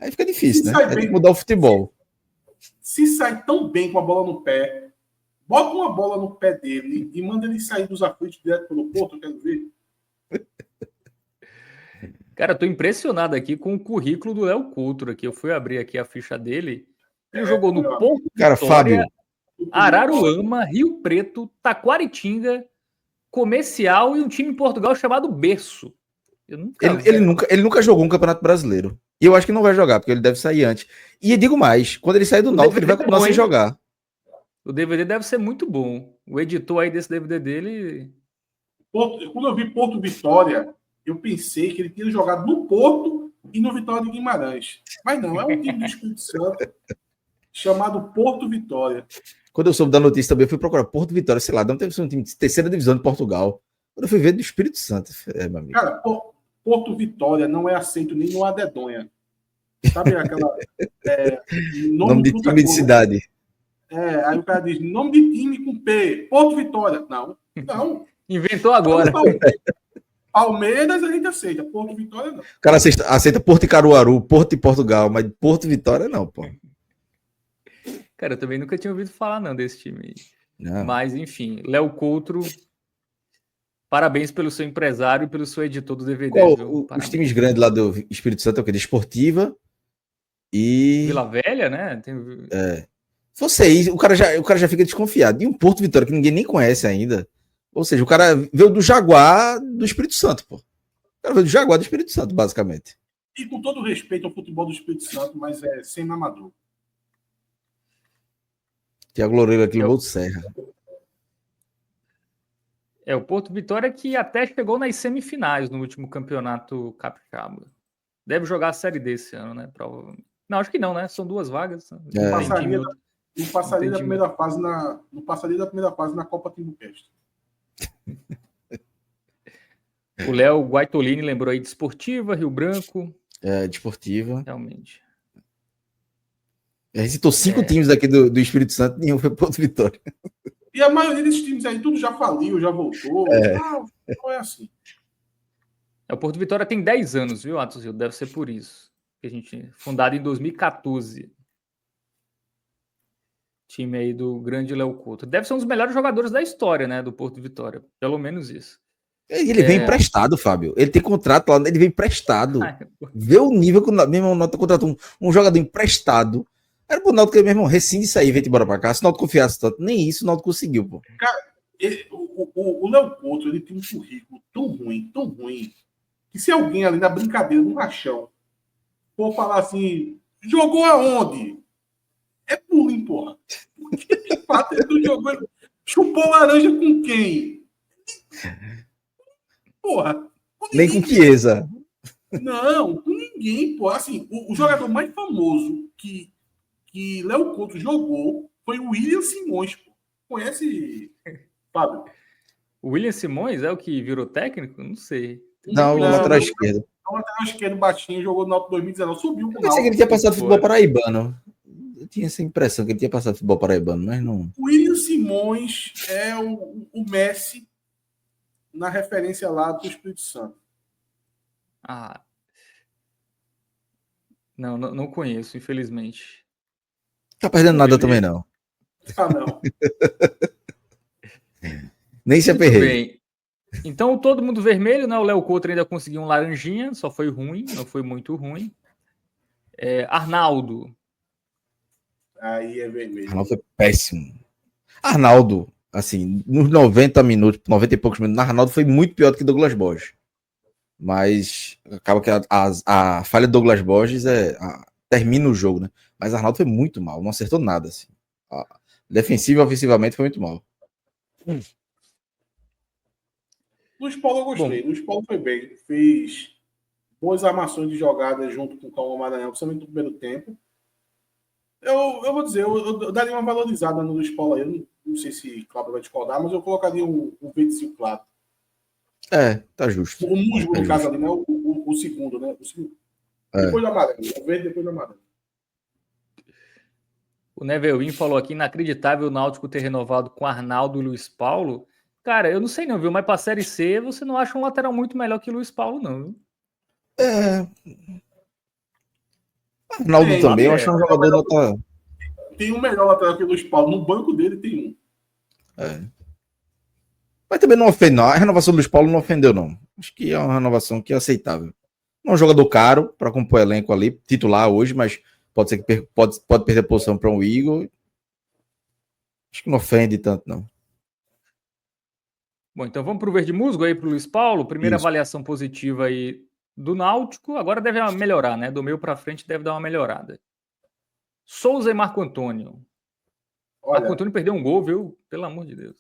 S3: Aí fica difícil, né? Tem que mudar o futebol.
S2: Se sai tão bem com a bola no pé, bota uma bola no pé dele e manda ele sair dos aflitos direto pelo Porto, eu quero ver.
S1: Cara, eu tô impressionado aqui com o currículo do Léo Couto aqui. Eu fui abrir aqui a ficha dele. Ele jogou no Porto
S3: Vitória, Fábio,
S1: Araruama, Rio Preto, Taquaritinga, Comercial e um time em Portugal chamado Berço.
S3: Ele nunca jogou um Campeonato Brasileiro. E eu acho que não vai jogar, porque ele deve sair antes. E digo mais, quando ele sair do Náutico, ele vai continuar sem jogar.
S1: O DVD deve ser muito bom. O editor aí desse DVD dele...
S2: Quando eu vi Porto Vitória, eu pensei que ele tinha jogado no Porto e no Vitória de Guimarães. Mas não, é um time do Espírito Santo chamado Porto Vitória.
S3: Quando eu soube da notícia também, eu fui procurar Porto Vitória, sei lá, não deve ser um time de terceira divisão de Portugal. Quando eu fui ver do Espírito Santo, meu amigo.
S2: Cara, Porto Vitória não é aceito nem no Adedonha. Sabe aquela...
S3: nome de time de cidade.
S2: Aí o cara diz, nome de time com P, Porto Vitória. Não.
S1: Inventou agora.
S2: Palmeiras a gente aceita, Porto Vitória não.
S3: O cara aceita Porto e Caruaru, Porto e Portugal, mas Porto e Vitória não, pô.
S1: Cara, eu também nunca tinha ouvido falar não desse time aí.
S3: Não.
S1: Mas, enfim, Léo Coutro, parabéns pelo seu empresário e pelo seu editor do DVD.
S3: Qual,
S1: viu?
S3: os times grandes lá do Espírito Santo é o quê? Desportiva e...
S1: Vila Velha, né? Tem...
S3: Se fosse aí, o cara já fica desconfiado. E um Porto Vitória que ninguém nem conhece ainda. Ou seja, o cara veio do Jaguar do Espírito Santo, pô. O cara veio do Jaguar do Espírito Santo, basicamente.
S2: E com todo respeito ao futebol do Espírito Santo, mas é sem amador.
S3: Tiago Loureiro aqui no Gol do Serra.
S1: O Porto Vitória que até chegou nas semifinais no último campeonato capixaba. Deve jogar a Série D esse ano, né? Provavelmente. Não, acho que não, né? São 2 vagas.
S2: Não passaria da primeira fase na Copa Timbucast.
S1: O Léo Guaitolini lembrou aí de Desportiva, Rio Branco.
S3: Desportiva.
S1: Realmente.
S3: A gente citou 5 times daqui do Espírito Santo, nenhum foi Porto Vitória.
S2: E a maioria desses times aí, tudo já faliu, já voltou. Não é assim.
S1: O Porto Vitória tem 10 anos, viu, Atos Rio? Deve ser por isso. Que a gente fundado em 2014. Time aí do grande Léo Couto. Deve ser um dos melhores jogadores da história, né, do Porto Vitória. Pelo menos isso.
S3: Ele vem emprestado, Fábio. Ele tem contrato lá, ele vem emprestado. Vê o nível que o meu irmão Náutico contratou um jogador emprestado. Era pro Náutico que meu irmão rescinde isso aí, vem embora pra cá. Se o Náutico confiasse tanto, nem isso o Náutico conseguiu, pô.
S2: Cara, o Léo Couto, ele tem um currículo tão ruim, que se alguém ali na brincadeira, no rachão, for falar assim, jogou aonde? É bullying, porra. Porque de fato ele não jogou. Chupou laranja com quem? Porra.
S3: Nem com Chiesa.
S2: Não, com ninguém, porra. Assim, o jogador mais famoso que Léo Couto jogou foi o William Simões, pô. Conhece, Fábio?
S1: O William Simões é o que virou técnico? Não sei.
S3: Não, o lateral esquerdo.
S2: O lateral esquerdo baixinho, jogou no Náutico 2019, subiu com o
S3: Eu pensei que ele tinha passado futebol paraibano. Eu tinha essa impressão que ele tinha passado futebol paraibano, mas não.
S2: O William Simões é o Messi na referência lá do Espírito Santo.
S1: Não conheço, infelizmente.
S3: Tá perdendo nada também, não.
S2: Não.
S3: Nem se aperrei.
S1: Então, todo mundo vermelho, né? O Léo Couto ainda conseguiu um laranjinha, só foi ruim, não foi muito ruim. Arnaldo.
S2: Aí é vermelho.
S3: Arnaldo foi péssimo. Arnaldo, assim, nos 90 minutos, 90 e poucos minutos, Arnaldo foi muito pior do que Douglas Borges. Mas acaba que a falha do Douglas Borges termina o jogo, né? Mas Arnaldo foi muito mal, não acertou nada, assim. Defensivo e ofensivamente foi muito mal.
S2: No Sport eu gostei. No Sport foi bem. Fez boas armações de jogadas junto com o Calma Maranhão, principalmente no primeiro tempo. Eu vou dizer, eu daria uma valorizada no Sport aí. Eu não sei se o Cláudio vai discordar, mas eu colocaria um Vinícius Claro.
S3: Tá justo.
S2: O musgo, no caso ali, né? O segundo, né? O segundo. Depois do amarelo. O verde depois do amarelo.
S1: O Nevelin falou aqui, inacreditável o Náutico ter renovado com Arnaldo e Luiz Paulo. Cara, eu não sei não, viu? Mas pra Série C, você não acha um lateral muito melhor que Luiz Paulo, não, viu?
S3: Arnaldo também, eu acho um jogador nota...
S2: Tem um melhor lateral que o Luiz Paulo. No banco dele tem um.
S3: Mas também não ofende, não. A renovação do Luiz Paulo não ofendeu, não. Acho que é uma renovação que é aceitável. Não é um jogador caro para compor elenco ali, titular hoje, mas pode ser que pode perder posição para um Igor. Acho que não ofende tanto, não.
S1: Bom, então vamos pro verde musgo aí pro Luiz Paulo. Primeira
S3: Isso.
S1: avaliação positiva aí do Náutico. Agora deve melhorar, né? Do meio para frente deve dar uma melhorada. Souza e Marco Antônio.
S2: Olha,
S1: Marco Antônio perdeu um gol, viu? Pelo amor de Deus.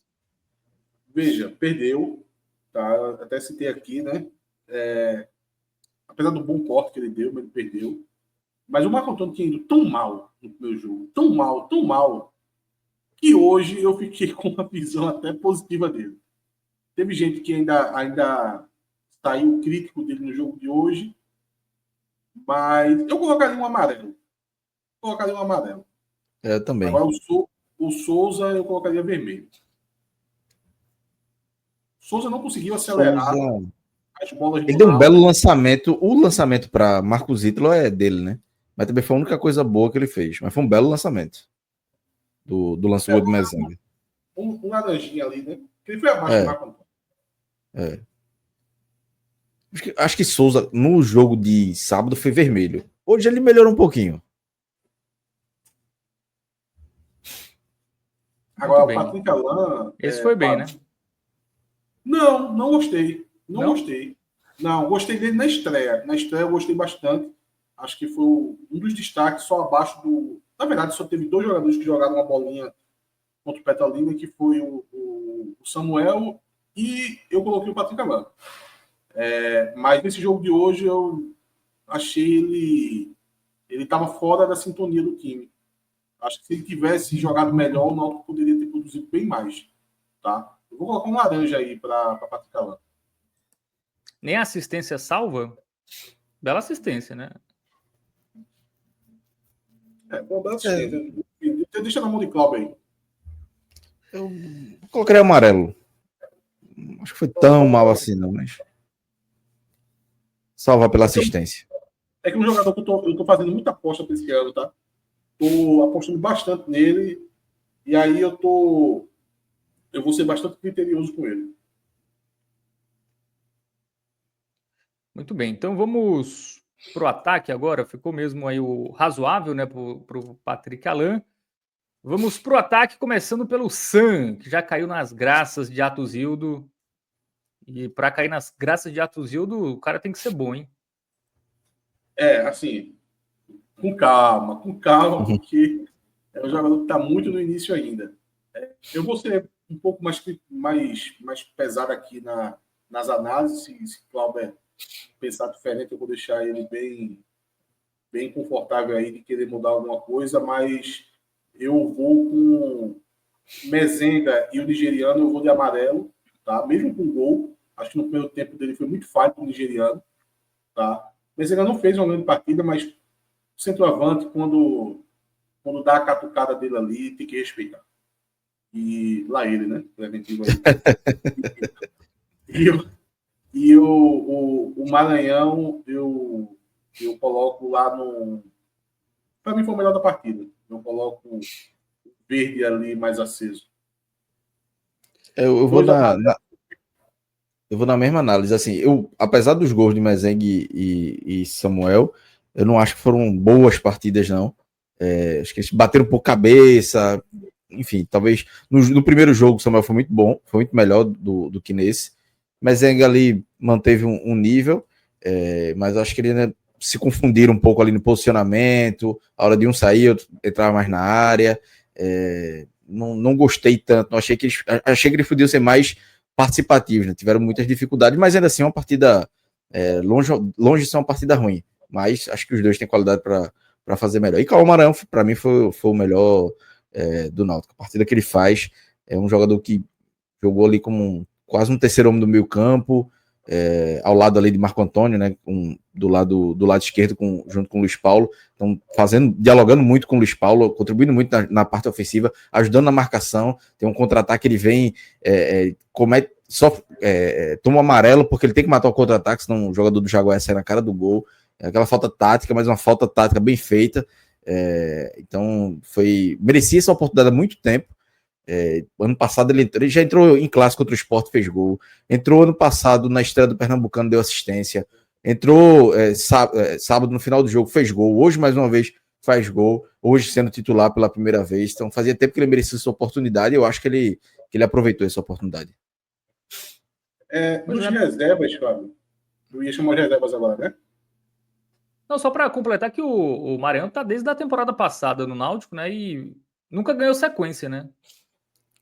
S2: Veja, perdeu. Tá? Até citei aqui, né? Apesar do bom corte que ele deu, mas ele perdeu. Mas o Marco Antônio tinha ido tão mal no primeiro jogo, tão mal, que hoje eu fiquei com uma visão até positiva dele. Teve gente que ainda saiu crítico dele no jogo de hoje, mas eu colocaria um amarelo.
S3: Eu também.
S2: Agora o Souza eu colocaria vermelho. Souza não conseguiu acelerar. as bolas
S3: Ele
S2: do
S3: deu um
S2: Náutico.
S3: belo lançamento. O lançamento para Marcos Ítalo é dele, né? Mas também foi a única coisa boa que ele fez. Mas foi um belo lançamento do lance do gol de Mezenga.
S2: Um laranjinha ali, né? Que ele foi abaixo do
S3: É,
S2: Marco Antônio.
S3: é. Acho que Souza, no jogo de sábado, foi vermelho. Hoje ele melhorou um pouquinho.
S2: Agora, o
S1: bem.
S2: Patrick Alain.
S1: Esse foi bem, né?
S2: Não gostei. Não
S1: Não?
S2: gostei. Não, gostei dele na estreia. Na estreia eu gostei bastante. Acho que foi um dos destaques, só abaixo do. Na verdade, só teve 2 jogadores que jogaram uma bolinha contra o Petrolina, que foi o Samuel e eu coloquei o Patrick Alain. Mas nesse jogo de hoje eu achei ele estava fora da sintonia do time. Acho que se ele tivesse jogado melhor, o Náutico poderia ter produzido bem mais. Tá? Eu vou colocar um laranja aí para Patrick Alain.
S1: Nem a assistência salva? Bela assistência, né?
S2: Uma bela assistência. Deixa na mão de Cláudio aí.
S3: Eu colocaria amarelo. Acho que foi tão mal assim, não, mas. Salvar pela assistência.
S2: É que um jogador que eu tô fazendo muita aposta para esse ano, tá? Tô apostando bastante nele. E aí eu vou ser bastante criterioso com ele.
S1: Muito bem. Então vamos pro ataque agora. Ficou mesmo aí o razoável, né, pro Patrick Alain. Vamos pro ataque, começando pelo Sam, que já caiu nas graças de Atusildo. E para cair nas graças de Atusildo, o cara tem que ser bom, hein?
S2: Assim, com calma, porque é um jogador que está muito no início ainda. Eu vou ser um pouco mais pesado aqui nas análises. Se Cláudio pensar diferente, eu vou deixar ele bem confortável aí de querer mudar alguma coisa, mas eu vou com Mezenga e o nigeriano, eu vou de amarelo, tá? Mesmo com gol. Acho que no primeiro tempo dele foi muito falho para o nigeriano, tá? Mezenga não fez uma grande partida, mas o centroavante, quando dá a catucada dele ali, tem que respeitar. E lá ele, né? Preventivo aí. E o Maranhão, eu coloco lá no. Para mim foi o melhor da partida. Eu coloco o verde ali mais aceso.
S3: Eu vou eu vou na mesma análise. Assim, apesar dos gols de Mezengue e Samuel, eu não acho que foram boas partidas, não. Acho que eles bateram um pouco cabeça. Enfim, talvez no primeiro jogo o Samuel foi muito bom, foi muito melhor do que nesse. Mezengue ali manteve um nível, mas acho que ele ainda se confundiram um pouco ali no posicionamento. A hora de um sair, outro entrar mais na área. Não gostei tanto. Não achei que eles podiam ser mais participativos, né? Tiveram muitas dificuldades, mas ainda assim é uma partida longe de ser uma partida ruim. Mas acho que os dois têm qualidade para fazer melhor. E Cauã Maranhão, para mim, foi o melhor do Náutico. A partida que ele faz é um jogador que jogou ali como quase um terceiro homem do meio campo, ao lado ali de Marco Antônio, né, do lado esquerdo, junto com o Luiz Paulo. Então, dialogando muito com o Luiz Paulo, contribuindo muito na parte ofensiva, ajudando na marcação. Tem um contra-ataque, ele vem, toma um amarelo, porque ele tem que matar o contra-ataque, senão o jogador do Jaguar sai na cara do gol. É aquela falta tática, mas uma falta tática bem feita. Então, merecia essa oportunidade há muito tempo. Ano passado ele já entrou em clássico contra o Sport, fez gol. Entrou ano passado na estreia do Pernambucano, deu assistência. Entrou sábado no final do jogo, fez gol. Hoje, mais uma vez, faz gol. Hoje, sendo titular pela primeira vez. Então, fazia tempo que ele merecia essa oportunidade. Eu acho que ele aproveitou essa oportunidade.
S2: Nos reservas, Fábio. Eu ia chamar de reservas agora, né?
S1: Não, só para completar que o Maranhão tá desde a temporada passada no Náutico, né? E nunca ganhou sequência, né?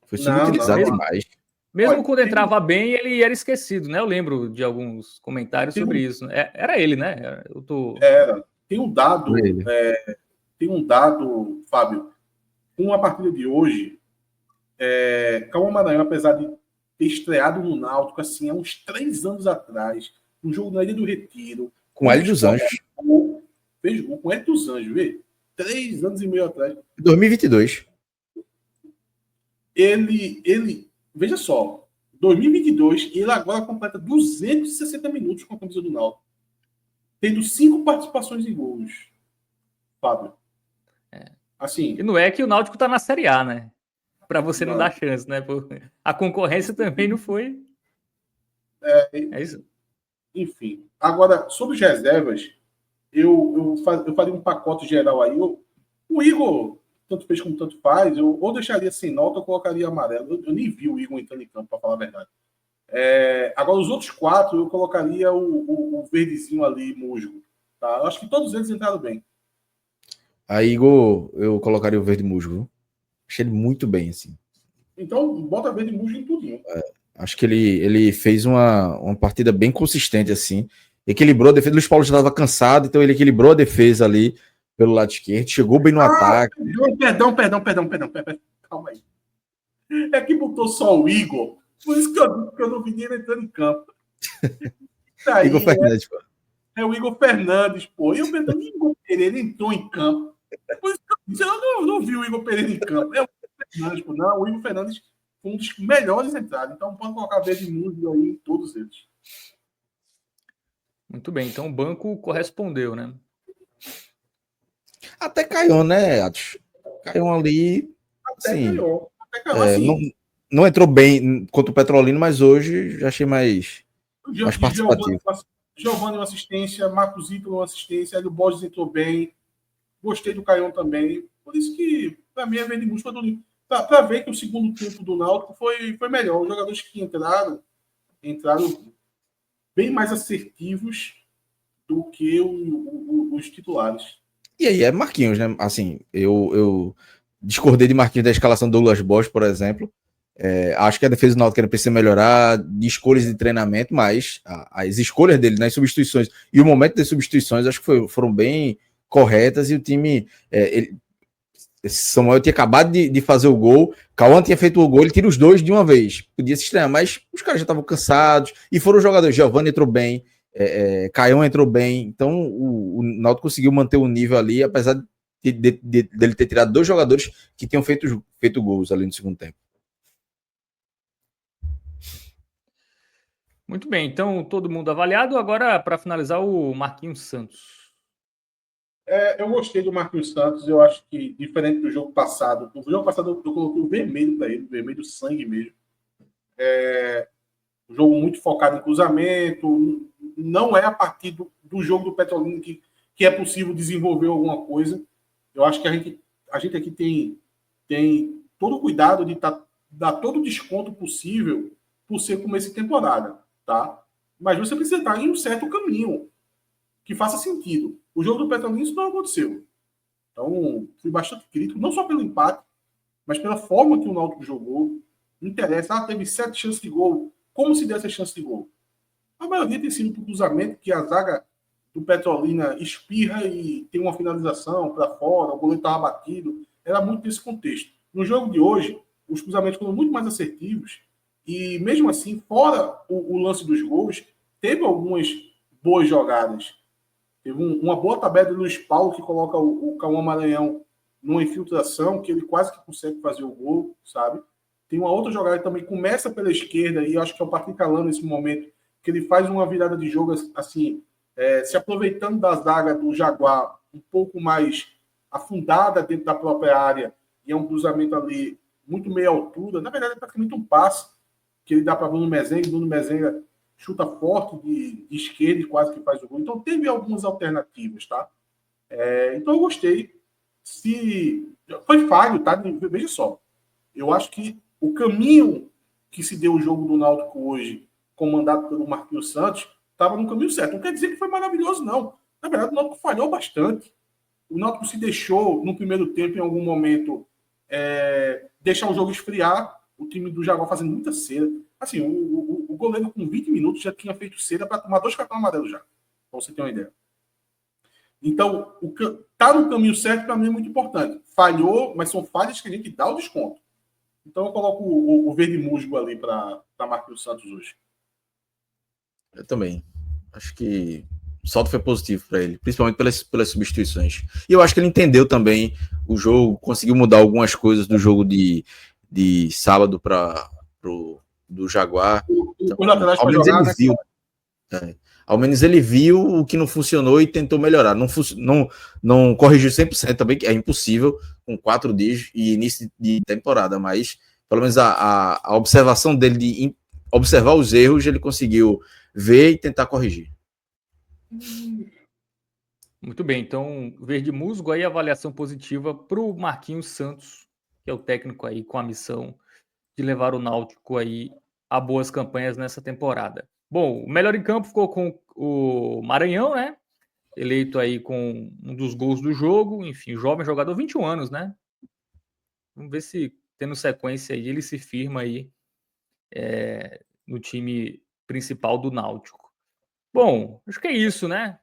S3: Foi subutilizado demais.
S1: Mesmo quando entrava bem, ele era esquecido, né? Eu lembro de alguns comentários sobre isso. Era ele, né?
S2: Tem um dado, Fábio, com a partida de hoje, Cauã Maranhão, apesar de ter estreado no Náutico, assim, há uns 3 anos atrás, um jogo na Ilha do Retiro.
S3: Com Hélio dos Anjos.
S2: Fez gol com Hélio dos Anjos, vê? 3 anos e meio atrás.
S3: 2022.
S2: Ele, veja só, 2022, ele agora completa 260 minutos com a camisa do Náutico, tendo 5 participações em gols. Fábio. Assim,
S1: E não é que o Náutico tá na Série A, né? Para você não dar chance, né? A concorrência também não foi. É isso.
S2: Enfim. Agora, sobre as reservas, eu faria um pacote geral aí. O Igor, tanto fez como tanto faz, eu ou deixaria sem nota ou colocaria amarelo. Eu nem vi o Igor entrando em campo, para falar a verdade. Agora, os outros 4, eu colocaria o verdezinho ali, musgo. Tá? Eu acho que todos eles entraram bem.
S3: Aí, Igor, eu colocaria o verde musgo. Achei ele muito bem, assim.
S2: Então, bota verde musgo em tudinho.
S3: Acho que ele fez uma partida bem consistente, assim. Equilibrou a defesa. O Luiz Paulo já estava cansado, então ele equilibrou a defesa ali pelo lado esquerdo. Chegou bem no ataque.
S2: Perdão. Calma aí. É que botou só o Igor. Por isso que eu não vi ele entrando em campo. Aí,
S3: Igor Fernandes, pô.
S2: É o Igor Fernandes, pô. E eu pensando, Igor Pereira entrou em campo. Por isso que eu disse, eu não vi o Igor Pereira em campo. É o Igor Fernandes, pô. Não, o Igor Fernandes foi um dos melhores entradas. Então pode colocar verde musgo aí em todos eles.
S1: Muito bem, então o banco correspondeu, né?
S3: Até caiu, né, Atos? Caiu ali.
S2: Até
S3: Sim.
S2: caiu. Assim,
S3: não entrou bem contra o Petrolino, mas hoje já achei mais participativo.
S2: Giovanni uma assistência, Marcos Ito uma assistência, Hélio Borges entrou bem. Gostei do Caion também. Por isso que, para mim, é verde musgo para ver que o segundo tempo do Náutico foi melhor. Os jogadores que entraram bem mais assertivos do que os titulares.
S3: E aí é Marquinhos, né? Assim, eu discordei de Marquinhos da escalação do Douglas Bosch, por exemplo. Acho que a defesa do Náutico precisa melhorar, de escolhas de treinamento, mas as escolhas dele nas substituições e o momento das substituições acho que foram bem corretas e o time... Samuel tinha acabado de fazer o gol, Cauã tinha feito o gol, ele tira os dois de uma vez. Podia se estranhar, mas os caras já estavam cansados e foram os jogadores. Giovanni entrou bem, Caião entrou bem, então o Náutico conseguiu manter o nível ali, apesar dele ter tirado 2 jogadores que tinham feito gols ali no segundo tempo.
S1: Muito bem, então todo mundo avaliado. Agora, para finalizar, o Marquinhos Santos.
S2: Eu gostei do Marquinhos Santos, eu acho que, diferente do jogo passado, no jogo passado eu coloquei o vermelho para ele, o vermelho sangue mesmo. Um jogo muito focado em cruzamento, não é a partir do jogo do Petrolina que é possível desenvolver alguma coisa. Eu acho que a gente aqui tem todo o cuidado de dar todo o desconto possível por ser começo de temporada, tá? Mas você precisa estar em um certo caminho que faça sentido. O jogo do Petrolina isso não aconteceu. Então, fui bastante crítico, não só pelo empate, mas pela forma que o Náutico jogou. Não interessa, teve 7 chances de gol. Como se desse chance de gol? A maioria tem sido por cruzamento, que a zaga do Petrolina espirra e tem uma finalização para fora, o goleiro estava batido. Era muito nesse contexto. No jogo de hoje, os cruzamentos foram muito mais assertivos e, mesmo assim, fora o lance dos gols, teve algumas boas jogadas. Teve uma boa tabela do Luiz Paulo, que coloca o Cauã Maranhão numa infiltração, que ele quase que consegue fazer o gol, sabe? Tem uma outra jogada que também começa pela esquerda, e eu acho que é o Patrick Calano nesse momento, que ele faz uma virada de jogo assim, se aproveitando da zaga do Jaguar um pouco mais afundada dentro da própria área, e é um cruzamento ali muito meia altura. Na verdade, é praticamente um passe que ele dá para Bruno Mezenga chuta forte de esquerda e quase que faz o gol. Então, teve algumas alternativas, tá? Então, eu gostei. Foi falho, tá? Veja só. Eu acho que o caminho que se deu o jogo do Náutico hoje, comandado pelo Marquinhos Santos, estava no caminho certo. Não quer dizer que foi maravilhoso, não. Na verdade, o Náutico falhou bastante. O Náutico se deixou, no primeiro tempo, em algum momento, deixar o jogo esfriar. O time do Jaguar fazendo muita cera. Assim, o goleiro com 20 minutos já tinha feito cera para tomar 2 cartões amarelos já. Para você ter uma ideia. Então, tá no caminho certo, para mim, é muito importante. Falhou, mas são falhas que a gente dá o desconto. Então, eu coloco o verde musgo ali para Marquinhos Santos hoje.
S3: Eu também. Acho que o saldo foi positivo para ele, principalmente pelas substituições. E eu acho que ele entendeu também o jogo, conseguiu mudar algumas coisas do jogo de sábado para do Jaguar. Então,
S2: Os laterais
S3: ao
S2: para
S3: menos
S2: jogar,
S3: ele
S2: né?
S3: viu. Ao menos ele viu o que não funcionou e tentou melhorar. Não corrigiu 100% também, que é impossível com 4 dias e início de temporada, mas pelo menos a observação dele de observar os erros, ele conseguiu ver e tentar corrigir.
S1: Muito bem, então, verde musgo aí, avaliação positiva para o Marquinhos Santos, que é o técnico aí com a missão de levar o Náutico aí a boas campanhas nessa temporada. Bom, o melhor em campo ficou com o Maranhão, né? Eleito aí com um dos gols do jogo, enfim, jovem jogador, 21 anos, né? Vamos ver se, tendo sequência aí, ele se firma aí no time principal do Náutico. Bom, acho que é isso, né?